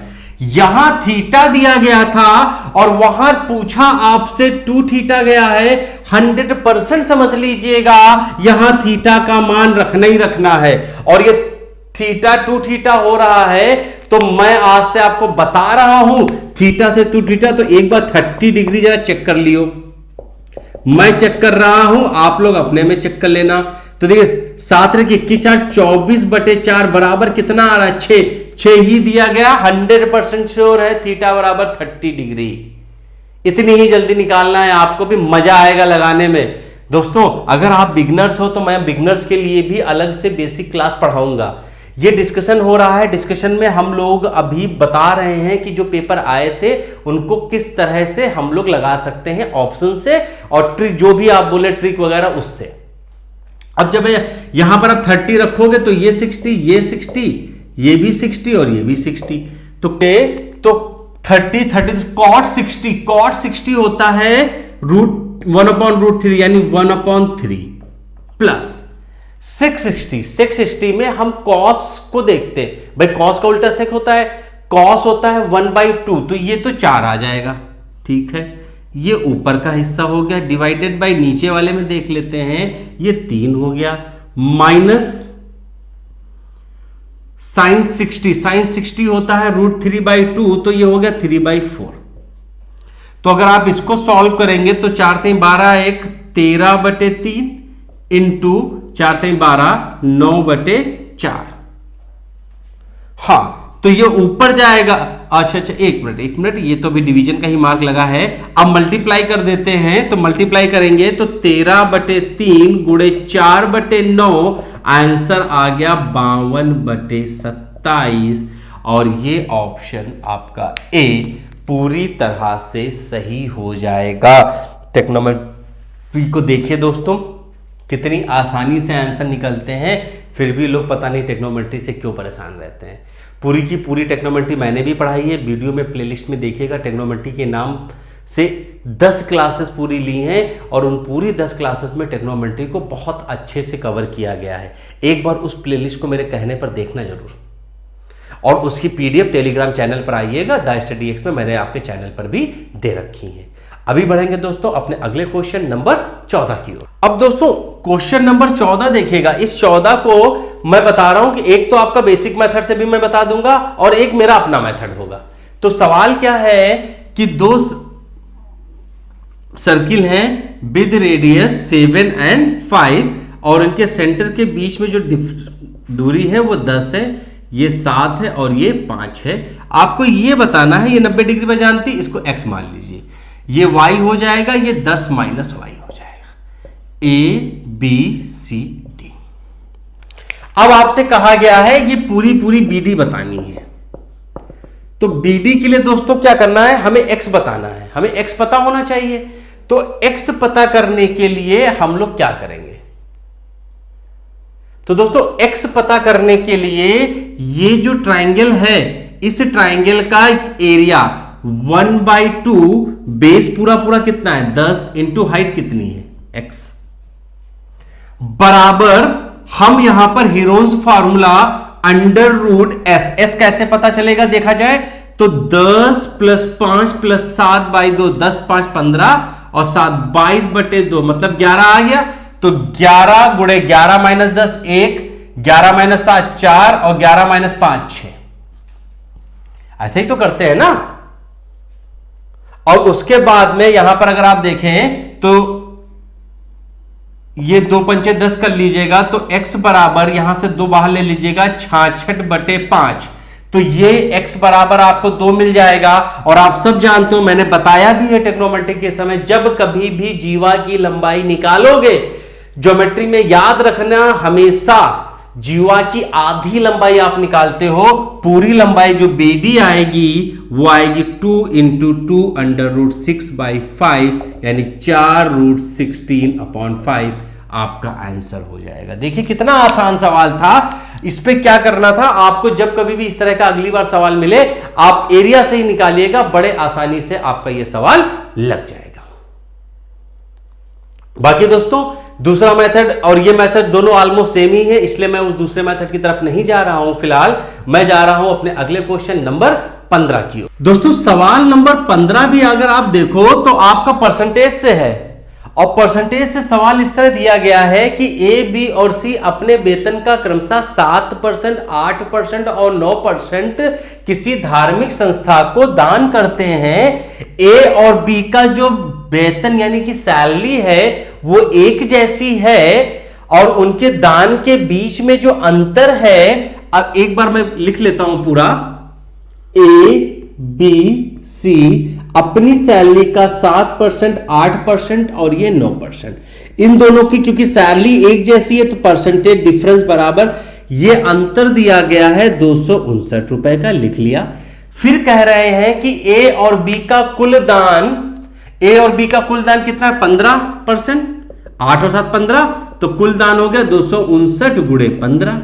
यहां थीटा दिया गया था और वहां पूछा आपसे 2 थीटा गया है। 100% समझ लीजिएगा, यहां थीटा का मान रखना ही रखना है, और ये थीटा 2 थीटा हो रहा है। तो मैं आज से आपको बता रहा हूं थीटा से 2 थीटा, तो एक बार 30 डिग्री जरा चेक कर लियो। मैं चेक कर रहा हूं, आप लोग अपने में चेक कर लेना। तो देखिए 7 × 21 24/4 बराबर कितना आ रहा है, 6 ही दिया गया। 100% श्योर है थीटा बराबर 30 डिग्री। इतनी ही जल्दी निकालना है आपको, भी मजा आएगा लगाने में। दोस्तों अगर आप बिगनर्स हो तो मैं बिगनर्स के लिए भी अलग से बेसिक क्लास पढ़ाऊंगा। ये डिस्कशन हो रहा है, डिस्कशन में हम लोग अभी बता रहे हैं कि जो पेपर आए थे उनको किस तरह से हम लोग लगा सकते हैं ऑप्शन से, और ट्रिक जो भी आप बोले ट्रिक वगैरह उससे। अब जब यहां पर आप 30 रखोगे तो ये 60, ये 60, ये भी 60 और ये भी 60, तो 30 cot 60 होता है √1/√3 यानी 1/3 प्लस 660 में हम cos को देखते हैं। भाई cos का उल्टा sec होता है, cos होता है 1/2, तो ये तो 4 आ जाएगा, ठीक है। ये ऊपर का हिस्सा हो गया, डिवाइडेड बाय नीचे वाले में देख लेते हैं, ये 3 हो गया, माइनस sin 60 होता है √3/2, तो ये हो गया 3/4। तो अगर आप इसको सॉल्व करेंगे तो 4 × 3 12, 1 13/3 इंटू 4×12 9/4। हाँ, तो ये ऊपर जाएगा। अच्छा, एक मिनट, ये तो अभी डिवीजन का ही मार्क लगा है। अब मल्टीप्लाई कर देते हैं, तो मल्टीप्लाई करेंगे तो 13/3 गुणे 4/9, आंसर आ गया 52/27। और ये ऑप्शन आपका ए पूरी तरह से सही हो जाएगा। ट्रिग्नोमेट्री को देखिए दोस्तों, कितनी आसानी से आंसर निकलते हैं, फिर भी लोग पता नहीं ट्रिग्नोमेट्री से क्यों परेशान रहते हैं। पूरी की पूरी ट्रिग्नोमेट्री मैंने भी पढ़ाई है, वीडियो में प्लेलिस्ट में देखिएगा। ट्रिग्नोमेट्री के नाम से 10 क्लासेस पूरी ली हैं और उन पूरी 10 क्लासेस में ट्रिग्नोमेट्री को बहुत अच्छे से कवर किया गया है। एक बार उस प्लेलिस्ट को मेरे कहने पर देखना जरूर, और उसकी पीडीएफ टेलीग्राम चैनल पर आइएगा, द स्टडी एक्स में मैंने आपके चैनल पर भी दे रखी है। अभी बढ़ेंगे दोस्तों अपने अगले क्वेश्चन नंबर 14 की ओर। अब दोस्तों क्वेश्चन नंबर 14 देखिएगा। इस 14 को मैं बता रहा हूं कि एक तो आपका बेसिक मेथड से भी मैं बता दूंगा और एक मेरा अपना मेथड होगा। तो सवाल क्या है कि दो सर्किल हैं विद रेडियस 7 और 5 और इनके सेंटर के बीच में जो दूरी है वो 10 है, ये 7 है और ये 5 है। आपको ये बताना है, ये 90 डिग्री में जानती, इसको x मान लीजिए, ये y हो जाएगा, ये 10 - y हो जाएगा। ABCD। अब आपसे कहा गया है ये पूरी BD बतानी है। तो BD के लिए दोस्तों क्या करना है, हमें x बताना है, हमें x पता होना चाहिए। तो x पता करने के लिए हम लोग क्या करेंगे, तो दोस्तों x पता करने के लिए ये जो ट्राइंगल है, इस ट्राइंगल का एरिया 1/2, बेस पूरा कितना है 10 इंटू हाइट कितनी है x, बराबर हम यहां पर हीरोन्स फार्मूला √s कैसे पता चलेगा देखा जाए तो 10 + 5 + 7/2, 10 × 5 = 15 और 7 22/2 मतलब 11 आ गया। तो 11 × 11 - 10 1, 11 - 7 4 और 11 - 5 6। ऐसे ही तो करते हैं ना। और उसके बाद में यहां पर अगर आप देखें तो ये 2 × 5 = 10 कर लीजिएगा, तो x बराबर यहां से 2 बाहर ले लीजिएगा 66/5। तो ये x बराबर आपको 2 मिल जाएगा। और आप सब जानते हो, मैंने बताया भी है ट्रिग्नोमेट्री के समय, जब कभी भी जीवा की लंबाई निकालोगे ज्योमेट्री में याद रखना, हमेशा जीवा की आधी लंबाई आप निकालते हो, पूरी लंबाई जो BD आएगी वो आएगी 2 × 2 √6/5 यानी 4√16/5 आपका आंसर हो जाएगा। देखिए कितना आसान सवाल था। इस पे क्या करना था आपको, जब कभी भी इस तरह का अगली बार सवाल मिले आप एरिया से ही निकालिएगा, बड़े आसानी से आपका यह सवाल लग जाएगा। बाकी दोस्तों दूसरा मेथड और ये मेथड दोनों ऑलमोस्ट सेम ही है, इसलिए मैं उस दूसरे मेथड की तरफ नहीं जा रहा हूं। फिलहाल मैं जा रहा हूं अपने अगले क्वेश्चन नंबर 15 की ओर। दोस्तों सवाल नंबर 15 भी अगर आप देखो तो आपका परसेंटेज से है, और परसेंटेज से सवाल इस तरह दिया गया है कि A, B और C अपने वेतन का क्रमशः 7%, 8% और 9% किसी धार्मिक संस्था को दान करते हैं। A और B का जो वेतन यानी कि सैलरी है वो एक जैसी है और उनके दान के बीच में जो अंतर है, अब एक बार मैं लिख लेता हूं पूरा, A, B, C अपनी सैलरी का 7%, 8% और ये 9%, इन दोनों की क्योंकि सैलरी एक जैसी है तो परसेंटेज डिफरेंस बराबर, ये अंतर दिया गया है 259 रुपए का, लिख लिया। फिर कह रहे हैं कि A और B का कुल दान, A और B का कुल दान कितना है 15%, 8 और 7 15, तो कुल दान हो गया 259 × 15।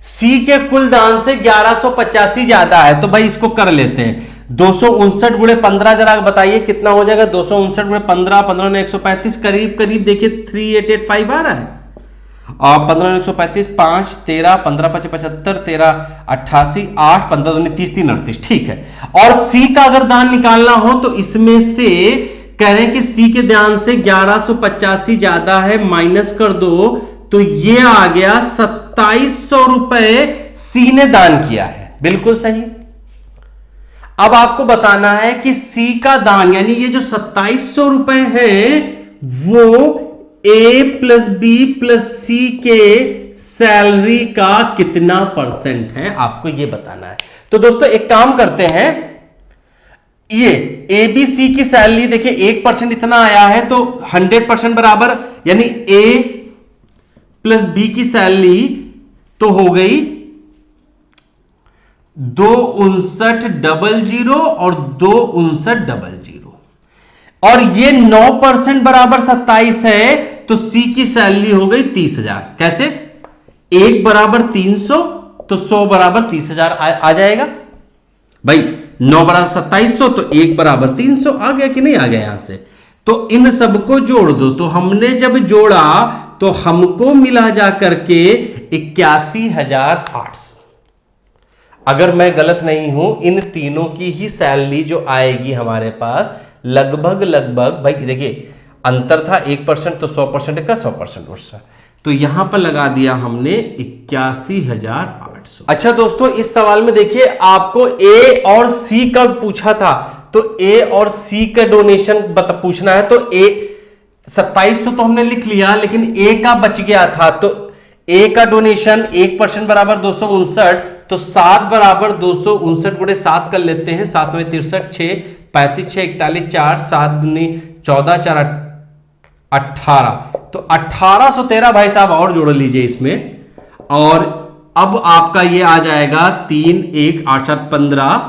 C के कुल दान से 1185 ज्यादा है, तो भाई इसको कर लेते हैं 259 × 15, जरा बताइए कितना हो जाएगा। 259 × 15, 15 ने 135, करीब करीब देखिए 3885 आ रहा है। और 15 ने 135, 5 13, 15 5 75, 13 88, 8 15 2 30, 3 38, ठीक है। और C का अगर दान निकालना हो तो इसमें से कह रहे हैं कि C के दान से 1185 ज्यादा है, माइनस कर दो तो ये आ गया 2700 रुपए C ने दान किया है, बिल्कुल सही। अब आपको बताना है कि सी का दान यानी ये जो 2700 रुपए है वो ए प्लस बी प्लस सी के सैलरी का कितना परसेंट है, आपको ये बताना है। तो दोस्तों एक काम करते हैं, ये ए बी सी की सैलरी देखिए 1% इतना आया है तो 100% बराबर यानी ए प्लस बी की सैलरी तो हो गई 25900 और 25900 और ये 9% बराबर 27 है तो सी की सैलरी हो गई 30,000। कैसे? 1 बराबर 300 तो 100 बराबर 30,000 आ जाएगा भाई। 9 बराबर 2700 तो 1 बराबर 300 आ गया कि नहीं आ गया यहां से। तो इन सबको जोड़ दो, तो हमने जब जोड़ा तो हमको मिला जाकर के 81,800। अगर मैं गलत नहीं हूं इन तीनों की ही सैलरी जो आएगी हमारे पास लगभग भाई देखिए अंतर था 1% तो 100% का 100% उसका, तो यहां पर लगा दिया हमने 81,800। अच्छा दोस्तों इस सवाल में देखिए आपको ए और सी का पूछा था, तो ए और सी का डोनेशन पूछना है। तो ए 2700 तो हमने लिख लिया लेकिन ए का बच गया था, तो ए का डोनेशन 1% बराबर 259 तो 7 बराबर 259 गुणे 7 कर लेते हैं। 7 में 63 6 35 6 41 4 7 दूनी 14 4 18 तो 1813 भाई साहब और जोड़ लीजिए इसमें। और अब आपका ये आ जाएगा 3 1 8 7 15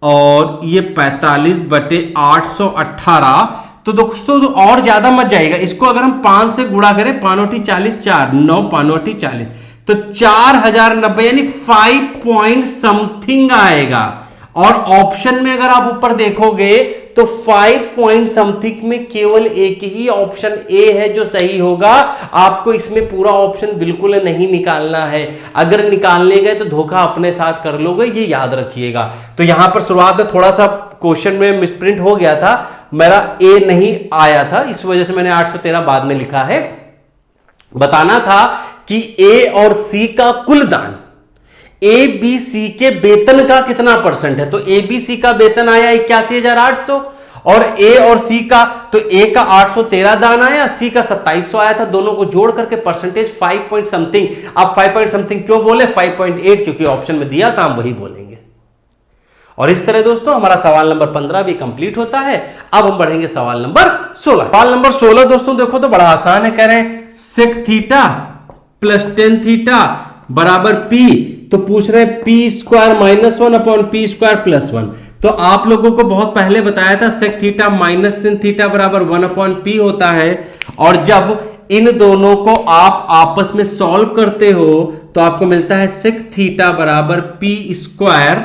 और ये 45/818। तो दोस्तों तो और ज्यादा मत जाएगा, इसको अगर हम 5 से गुणा करें 5 40 4 9 5 40 तो 4090 यानी 5 पॉइंट समथिंग आएगा। और ऑप्शन में अगर आप ऊपर देखोगे तो 5 पॉइंट समथिंग में केवल एक ही ऑप्शन ए है जो सही होगा। आपको इसमें पूरा ऑप्शन बिल्कुल नहीं निकालना है, अगर निकालने गए तो धोखा अपने साथ कर लोगे, ये याद रखिएगा। तो यहां पर शुरुआत में थोड़ा सा क्वेश्चन में मिसप्रिंट हो गया था, मेरा ए नहीं आया था, इस वजह से मैंने 813 बाद में लिखा है। बताना था कि ए और सी का कुल दान ए बी सी के वेतन का कितना परसेंट है। तो ए बी सी का वेतन आया 81,800 और ए और सी का, तो ए का 813 दान आया, सी का 2700 आया था। दोनों को जोड़ करके परसेंटेज 5 पॉइंट समथिंग। आप 5 पॉइंट समथिंग क्यों बोले? 5.8 क्योंकि ऑप्शन में दिया था, हम वही बोलेंगे। और इस तरह दोस्तों हमारा सवाल नंबर 15 भी कंप्लीट होता है। अब हम बढ़ेंगे सवाल नंबर 16। सवाल नंबर 16 दोस्तों देखो तो बड़ा आसान है, कह रहे हैं sec theta plus tan theta बराबर पी। तो पूछ रहे हैं P square minus 1 upon P square plus 1। तो आप लोगों को बहुत पहले बताया था sec theta minus tan theta बराबर 1 अपॉन पी होता है। और जब इन दोनों को आप आपस में सॉल्व करते हो तो आपको मिलता है sec थीटा बराबर P square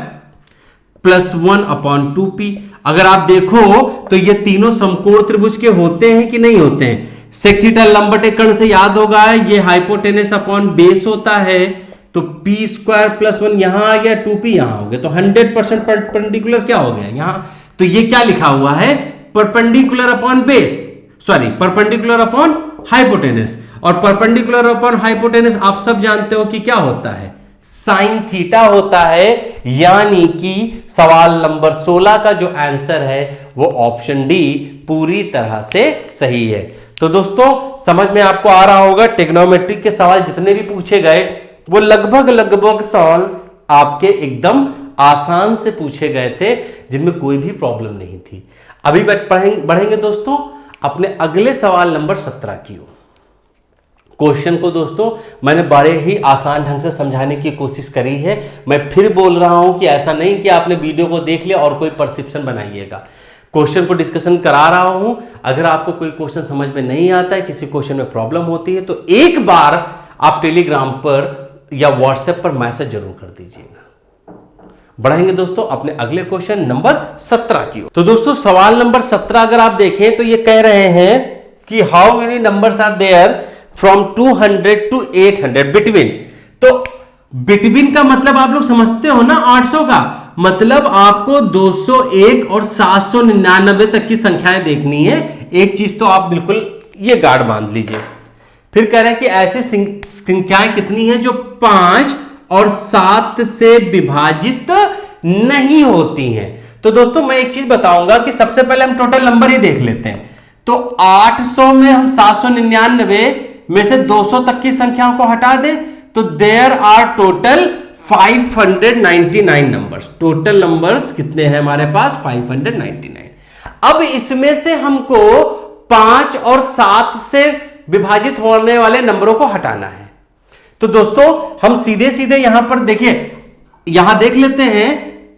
plus 1 upon 2p। अगर आप देखो तो ये तीनों समकोण त्रिभुज के होते हैं कि नहीं होते हैं? sec थीटा लंब बटे कर्ण से याद होगा, ये हाइपोटेनस अपॉन बेस होता है। तो p स्क्वायर प्लस 1 यहां आ गया, 2p यहां हो गया, तो 100% परपेंडिकुलर क्या हो गया यहां। तो ये क्या लिखा हुआ है? Perpendicular upon base, sorry perpendicular upon hypotenuse. और परपेंडिकुलर अपॉन हाइपोटेनस आप सब जानते हो कि क्या होता है? साइन थीटा होता है। यानी कि सवाल नंबर 16 का जो आंसर है वो ऑप्शन डी पूरी तरह से सही है। तो दोस्तों समझ में आपको आ रहा होगा, ट्रिग्नोमेट्री के सवाल जितने भी पूछे गए वो लगभग सवाल आपके एकदम आसान से पूछे गए थे, जिनमें कोई भी प्रॉब्लम नहीं थी। अभी बढ़ेंगे दोस्तों अपने अगले सवाल नंबर 17 की ओर। क्वेश्चन को दोस्तों मैंने बड़े ही आसान ढंग से समझाने की कोशिश करी है। मैं फिर बोल रहा हूं कि ऐसा नहीं कि आपने वीडियो को देख लिया और कोई परसेप्शन बनाइएगा। क्वेश्चन को डिस्कशन करा रहा हूं। अगर आपको कोई क्वेश्चन समझ में नहीं आता है, किसी क्वेश्चन में प्रॉब्लम होती है, तो एक बार आप टेलीग्राम पर या व्हाट्सएप पर मैसेज जरूर कर दीजिएगा। बढ़ेंगे दोस्तों अपने अगले क्वेश्चन नंबर 17 की ओर। तो दोस्तों सवाल नंबर 17 अगर आप देखें तो ये कह रहे हैं कि how many numbers are there from 200 to 800 between. तो बिटवीन का मतलब आप लोग समझते हो ना, 800 का मतलब आपको 201 और 799 तक की संख्याएं देखनी है। एक चीज तो आप बिल्कुल ये गार्ड बांध लीजिए। फिर कह रहे हैं कि ऐसी संख्याएं कितनी हैं जो 5 और 7 से विभाजित नहीं होती हैं। तो दोस्तों मैं एक चीज बताऊंगा कि सबसे पहले हम टोटल नंबर ही देख लेते हैं। तो 800 में हम 799 में से 200 तक की संख्याओं को हटा दें तो there are total 599 numbers. Total numbers कितने हैं हमारे पास? 599। अब इसमें से हमको 5 और 7 से विभाजित होने वाले नंबरों को हटाना है। तो दोस्तों हम सीधे सीधे यहां पर देखिए, यहां देख लेते हैं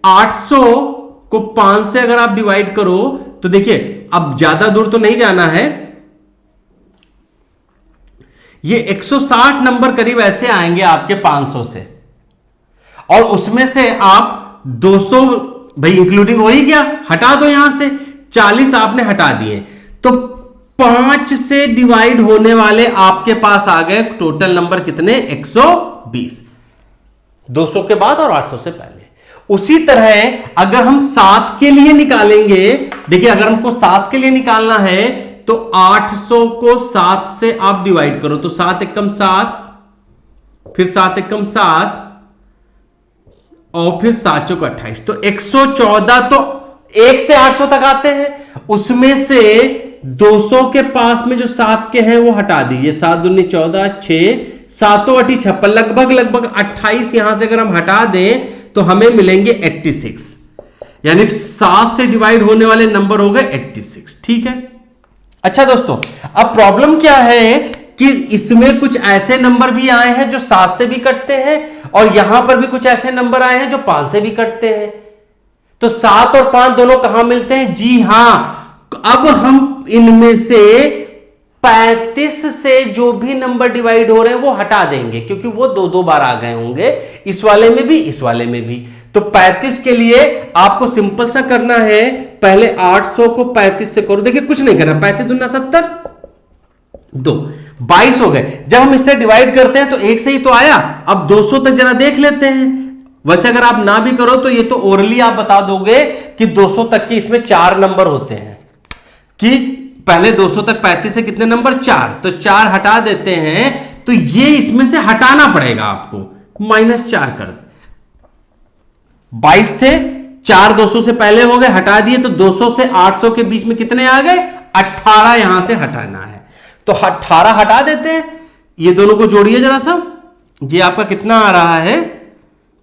800 को 5 से अगर आप डिवाइड करो तो देखिए अब ज्यादा दूर तो नहीं जाना है, ये 160 नंबर करीब ऐसे आएंगे आपके 500 से, और उसमें से आप 200 भाई इंक्लूडिंग हो ही गया, हटा दो यहां से 40 आपने हटा दिए तो 5 से डिवाइड होने वाले आपके पास आ गए टोटल नंबर कितने? 120, 200 के बाद और 800 से पहले। उसी तरह अगर हम 7 के लिए निकालेंगे, देखिए अगर हमको 7 के लिए निकालना है तो 800 को 7 से आप डिवाइड करो तो 7 एकम 7, फिर 7 एकम 7 और फिर 7 चौक 28, तो 114 तो 1 से 800 तक आते हैं। उसमें से 200 के पास में जो 7 के हैं वो हटा दीजिए, 7 दूनी 14, 6 7 8 56, लगभग 28 यहां से अगर हम हटा दें तो हमें मिलेंगे 86, यानी 7 से डिवाइड होने वाले नंबर हो गए 86। ठीक है, अच्छा दोस्तों अब प्रॉब्लम क्या है कि इसमें कुछ ऐसे नंबर भी आए हैं जो 7 से भी कटते हैं और यहां पर भी कुछ ऐसे नंबर आए हैं जो 5 से भी कटते हैं। तो 7 और 5 दोनों कहां मिलते हैं? जी हां, अब हम इनमें से 35 से जो भी नंबर डिवाइड हो रहे हैं वो हटा देंगे क्योंकि वो 2-2 बार आ गए होंगे, इस वाले में भी इस वाले में भी। तो 35 के लिए आपको सिंपल सा करना है, पहले 800 को 35 से करो, देखिए कुछ नहीं करना, 35 दूना 70, 2 22 हो गए। जब हम इससे डिवाइड करते हैं तो 1 से ही तो आया, अब 200 तक जरा देख लेते हैं। वैसे अगर आप ना भी करो तो ये तो ओरली आप बता दोगे कि 200 तक के इसमें 4 नंबर होते हैं, कि पहले 200 तक 35 से कितने नंबर? 4, तो 4 हटा देते हैं, तो ये इसमें से हटाना पड़ेगा आपको, -4 कर 22 थे, 4 200 से पहले हो गए, हटा दिए, तो 200 से 800 के बीच में कितने आ गए? 18 यहां से हटाना है, तो 18 हटा देते हैं। ये दोनों को जोड़िए जरा सा, ये आपका कितना आ रहा है?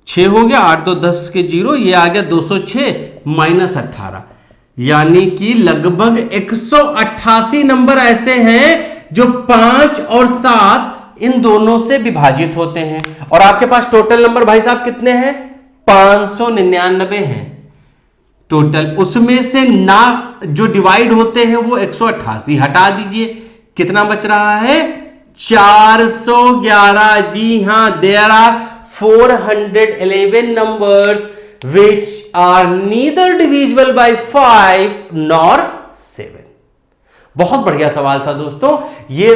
6 हो गया, 8 2 10 के 0, ये आ गया 206 -18, यानी कि लगभग 188 नंबर ऐसे हैं जो 5 और 7 इन दोनों से विभाजित होते हैं। और आपके पास टोटल नंबर भाई साहब कितने हैं? 599 हैं टोटल। उसमें से ना जो डिवाइड होते हैं वो 188, हटा दीजिए, कितना बच रहा है? 411। जी हां, there are 411 numbers which are neither divisible by 5 nor 7। बहुत बढ़िया सवाल था दोस्तों, ये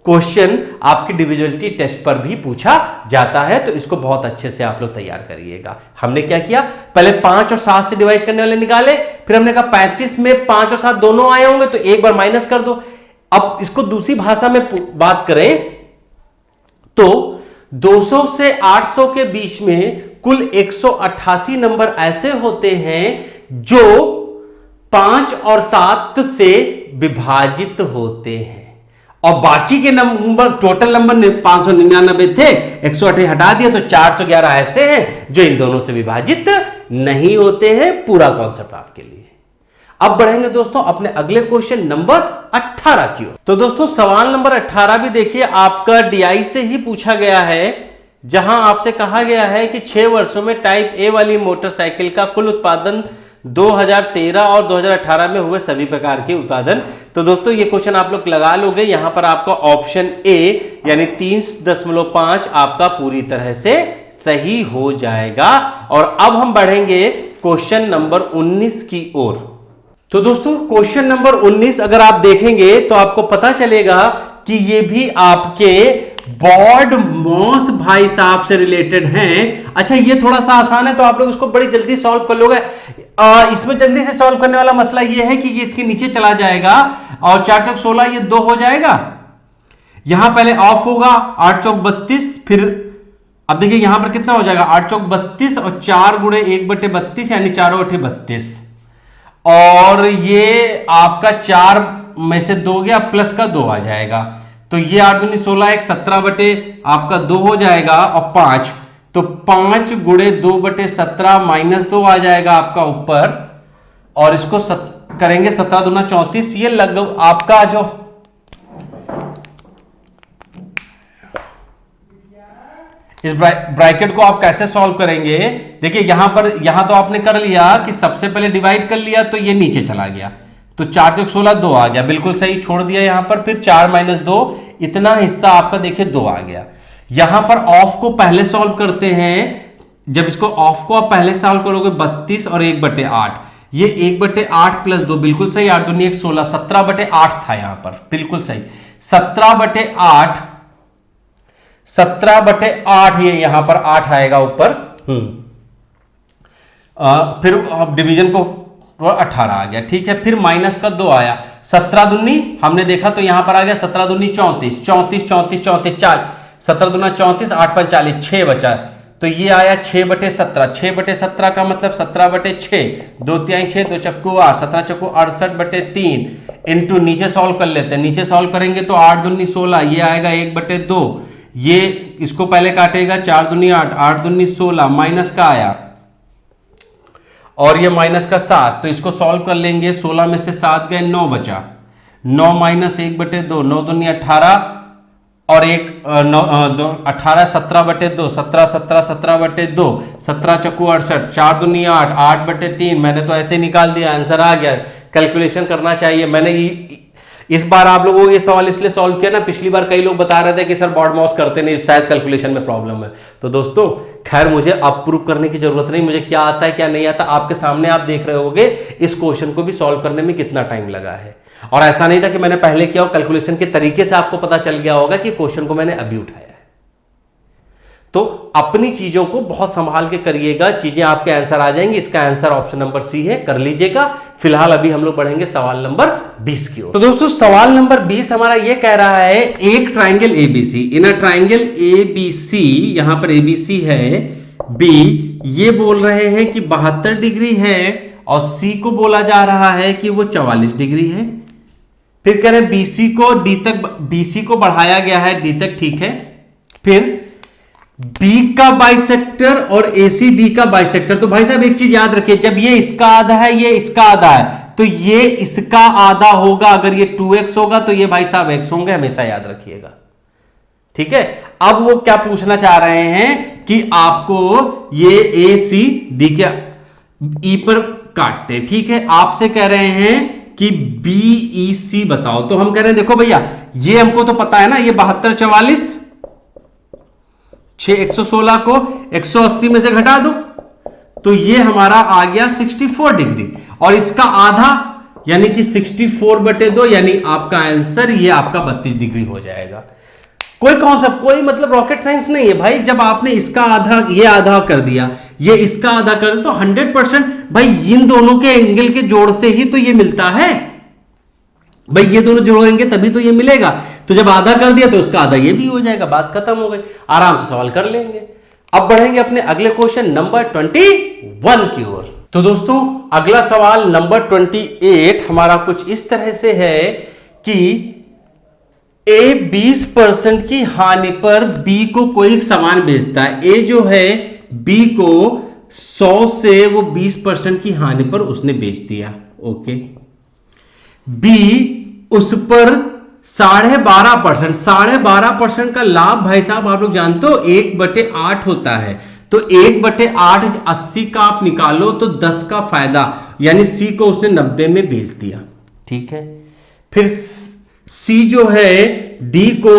क्वेश्चन आपकी डिविजिबिलिटी टेस्ट पर भी पूछा जाता है, तो इसको बहुत अच्छे से आप लोग तैयार करिएगा। हमने क्या किया, पहले 5 और 7 से डिवाइड करने वाले निकाले, फिर हमने कहा 35 में 5 और 7 दोनों आए होंगे तो एक बार माइनस कर दो। अब इसको दूसरी भाषा में बात करें तो 200 से 800 के बीच में कुल 188 नंबर ऐसे होते हैं जो 5 और 7 से विभाजित होते हैं, और बाकी के नंबर, टोटल नंबर 599 थे, 188 हटा दिया तो 411 ऐसे हैं जो इन दोनों से विभाजित नहीं होते हैं। पूरा कॉन्सेप्ट आपके लिए। अब बढ़ेंगे दोस्तों अपने अगले क्वेश्चन नंबर 18 की ओर। तो दोस्तों सवाल नंबर 18 भी देखिए आपका डीआई से ही पूछा गया है, जहां आपसे कहा गया है कि 6 वर्षों में टाइप ए वाली मोटरसाइकिल का कुल उत्पादन 2013 और 2018 में हुए सभी प्रकार के उत्पादन। तो दोस्तों ये क्वेश्चन आप लोग लगा लोगे, यहां पर आपका ऑप्शन ए यानी 3.5 आपका पूरी तरह से सही हो जाएगा। और अब हम बढ़ेंगे क्वेश्चन नंबर 19 की ओर। तो दोस्तों क्वेश्चन नंबर 19 अगर आप देखेंगे तो आपको पता चलेगा कि ये भी आपके बॉर्ड मॉस भाई साहब से रिलेटेड हैं। अच्छा ये थोड़ा सा आसान है तो आप लोग उसको बड़ी जल्दी सॉल्व कर लोगे। इसमें जल्दी से सॉल्व करने वाला मसला ये है कि ये इसके नीचे चला जाएगा और 4 चौक 16 ये 2 हो जाएगा, यहां पहले ऑफ होगा, 8 चौक 32, फिर अब देखिए यहां पर कितना हो जाएगा, 8 चौक 32 और 4 गुणे 1/32 यानी 4 8 32, और ये आपका 4 में से 2 गया, प्लस का 2 आ जाएगा, तो ये 8 दूनी 16, एक 17 बटे आपका 2 हो जाएगा, और 5, तो 5 गुणे 2/17 माइनस 2 आ जाएगा आपका ऊपर, और इसको करेंगे 17 दूना 34, ये लगभग आपका जो इस ब्रैकेट को आप कैसे सॉल्व करेंगे, देखिए यहां तो आपने कर लिया कि सबसे पहले डिवाइड कर लिया तो ये नीचे चला गया, तो 4 चौक 16 2 आ गया, बिल्कुल सही छोड़ दिया यहां पर, फिर 4 माइनस 2, इतना हिस्सा आपका देखिए 2 आ गया। यहां पर ऑफ को पहले सॉल्व करते हैं, जब इसको ऑफ को आप पहले सॉल्व करोगे 32 और 1/8, ये 1/8 प्लस 2 बिल्कुल सही, 8 दूनी 1 16, 17/8 था यहां पर, बिल्कुल सही 17/8, 17/8, ये यहां पर 8 आएगा ऊपर, फिर डिवीजन को 18 आ गया, ठीक है, फिर माइनस का 2 आया, 17 दूनी हमने देखा तो यहां पर आ गया 17 दूनी 34, 34 34 34 4, 17 दूना 34, 8 5 40, 6 बचा, तो ये आया 6/17, 6/17 का मतलब 17/6, 2 तिहाई 6, 2 चक्कू 8, 17 चक्कू 68/3, इंटू नीचे सॉल्व कर लेते हैं, नीचे सॉल्व करेंगे तो 8 दूनी 16, ये आएगा 1/2, ये इसको पहले काटेगा, 4 दूनी 8, 8 दूनी 16, माइनस का आया, और ये माइनस का 7, तो इसको सॉल्व कर लेंगे, 16 में से 7 गए, 9 बचा, 9 माइनस 1/2, 9 दूनी 18, और 18 17/2, 17 17 17/2, 17 चक्कू 68, 4 दूनी 8, 8/3, मैंने तो ऐसे निकाल दिया, आंसर आ गया, कैलकुलेशन करना चाहिए। मैंने इस बार आप लोगों को ये सवाल इसलिए सॉल्व किया ना, पिछली बार कई लोग बता रहे थे कि सर बॉर्ड माउस करते नहीं, शायद कैलकुलेशन में प्रॉब्लम है, तो दोस्तों खैर मुझे अब प्रूव करने की जरूरत नहीं, मुझे क्या आता है क्या नहीं आता, आपके सामने आप देख रहे होगे इस क्वेश्चन को भी सॉल्व करने में कितना टाइम लगा है, और ऐसा नहीं था कि मैंने पहले किया हो, कैलकुलेशन के तरीके से आपको पता चल गया होगा कि क्वेश्चन को मैंने अभी उठाया है। तो अपनी चीजों को बहुत संभाल के करिएगा, चीजें आपके आंसर आ जाएंगी। इसका आंसर ऑप्शन नंबर सी है, कर लीजिएगा। फिलहाल अभी हम लोग बढ़ेंगे सवाल नंबर 20 की ओर। तो दोस्तों सवाल नंबर 20 हमारा यह कह रहा है, एक triangle ABC, in a triangle ABC, यहां पर एबीसी है, बी ये बोल रहे हैं कि 72 डिग्री है, और सी को बोला जा रहा है कि वो 44 डिग्री है। फिर कह रहे हैं बीसी को डी तक, बीसी को बढ़ाया गया है डी तक, ठीक है। फिर बी का बाइसेक्टर और एसी डी का बाइसेक्टर। तो भाई साहब एक चीज याद रखिए, जब ये इसका आधा है ये इसका आधा है, तो ये इसका आधा होगा, अगर ये 2x होगा तो ये भाई साहब x होंगे, हमेशा याद रखिएगा, ठीक है। अब वो क्या पूछना चाह रहे हैं कि आपको ये ए सी डी के ई पर काटते, ठीक है। आपसे कह रहे हैं कि बीईसी बताओ, तो हम कह रहे हैं देखो भैया ये हमको तो पता है ना, ये 72 44 6 116 को 180 में से घटा दो, तो ये हमारा आ गया 64 डिग्री, और इसका आधा यानी कि 64/2, यानी आपका आंसर ये आपका 32 डिग्री हो जाएगा। कोई कॉन्सेप्ट, कोई मतलब रॉकेट साइंस नहीं है भाई। जब आपने इसका आधा, ये आधा कर दिया, ये इसका आधा कर दिया, तो 100% भाई इन दोनों के एंगल के जोड़ से ही तो ये मिलता है भाई, ये दोनों जोड़ेंगे तभी तो ये मिलेगा। तो जब आधा कर दिया तो उसका आधा ये भी हो जाएगा, बात खत्म हो गई, आराम से सवाल कर लेंगे। अब बढ़ेंगे अपने अगले क्वेश्चन नंबर 21 की ओर। तो दोस्तों अगला सवाल नंबर 28 हमारा कुछ इस तरह से है कि ए 20% की हानि पर बी को कोई सामान बेचता है। ए जो है बी को 100 से वो 20% की हानि पर उसने बेच दिया, ओके। बी उस पर 12.5%, 12.5% का लाभ भाई साहब आप लोग जानते हो 1/8 होता है, तो 1/8 80 का आप निकालो तो 10 का फायदा, यानी सी को उसने 90 में बेच दिया, ठीक है। फिर सी जो है डी को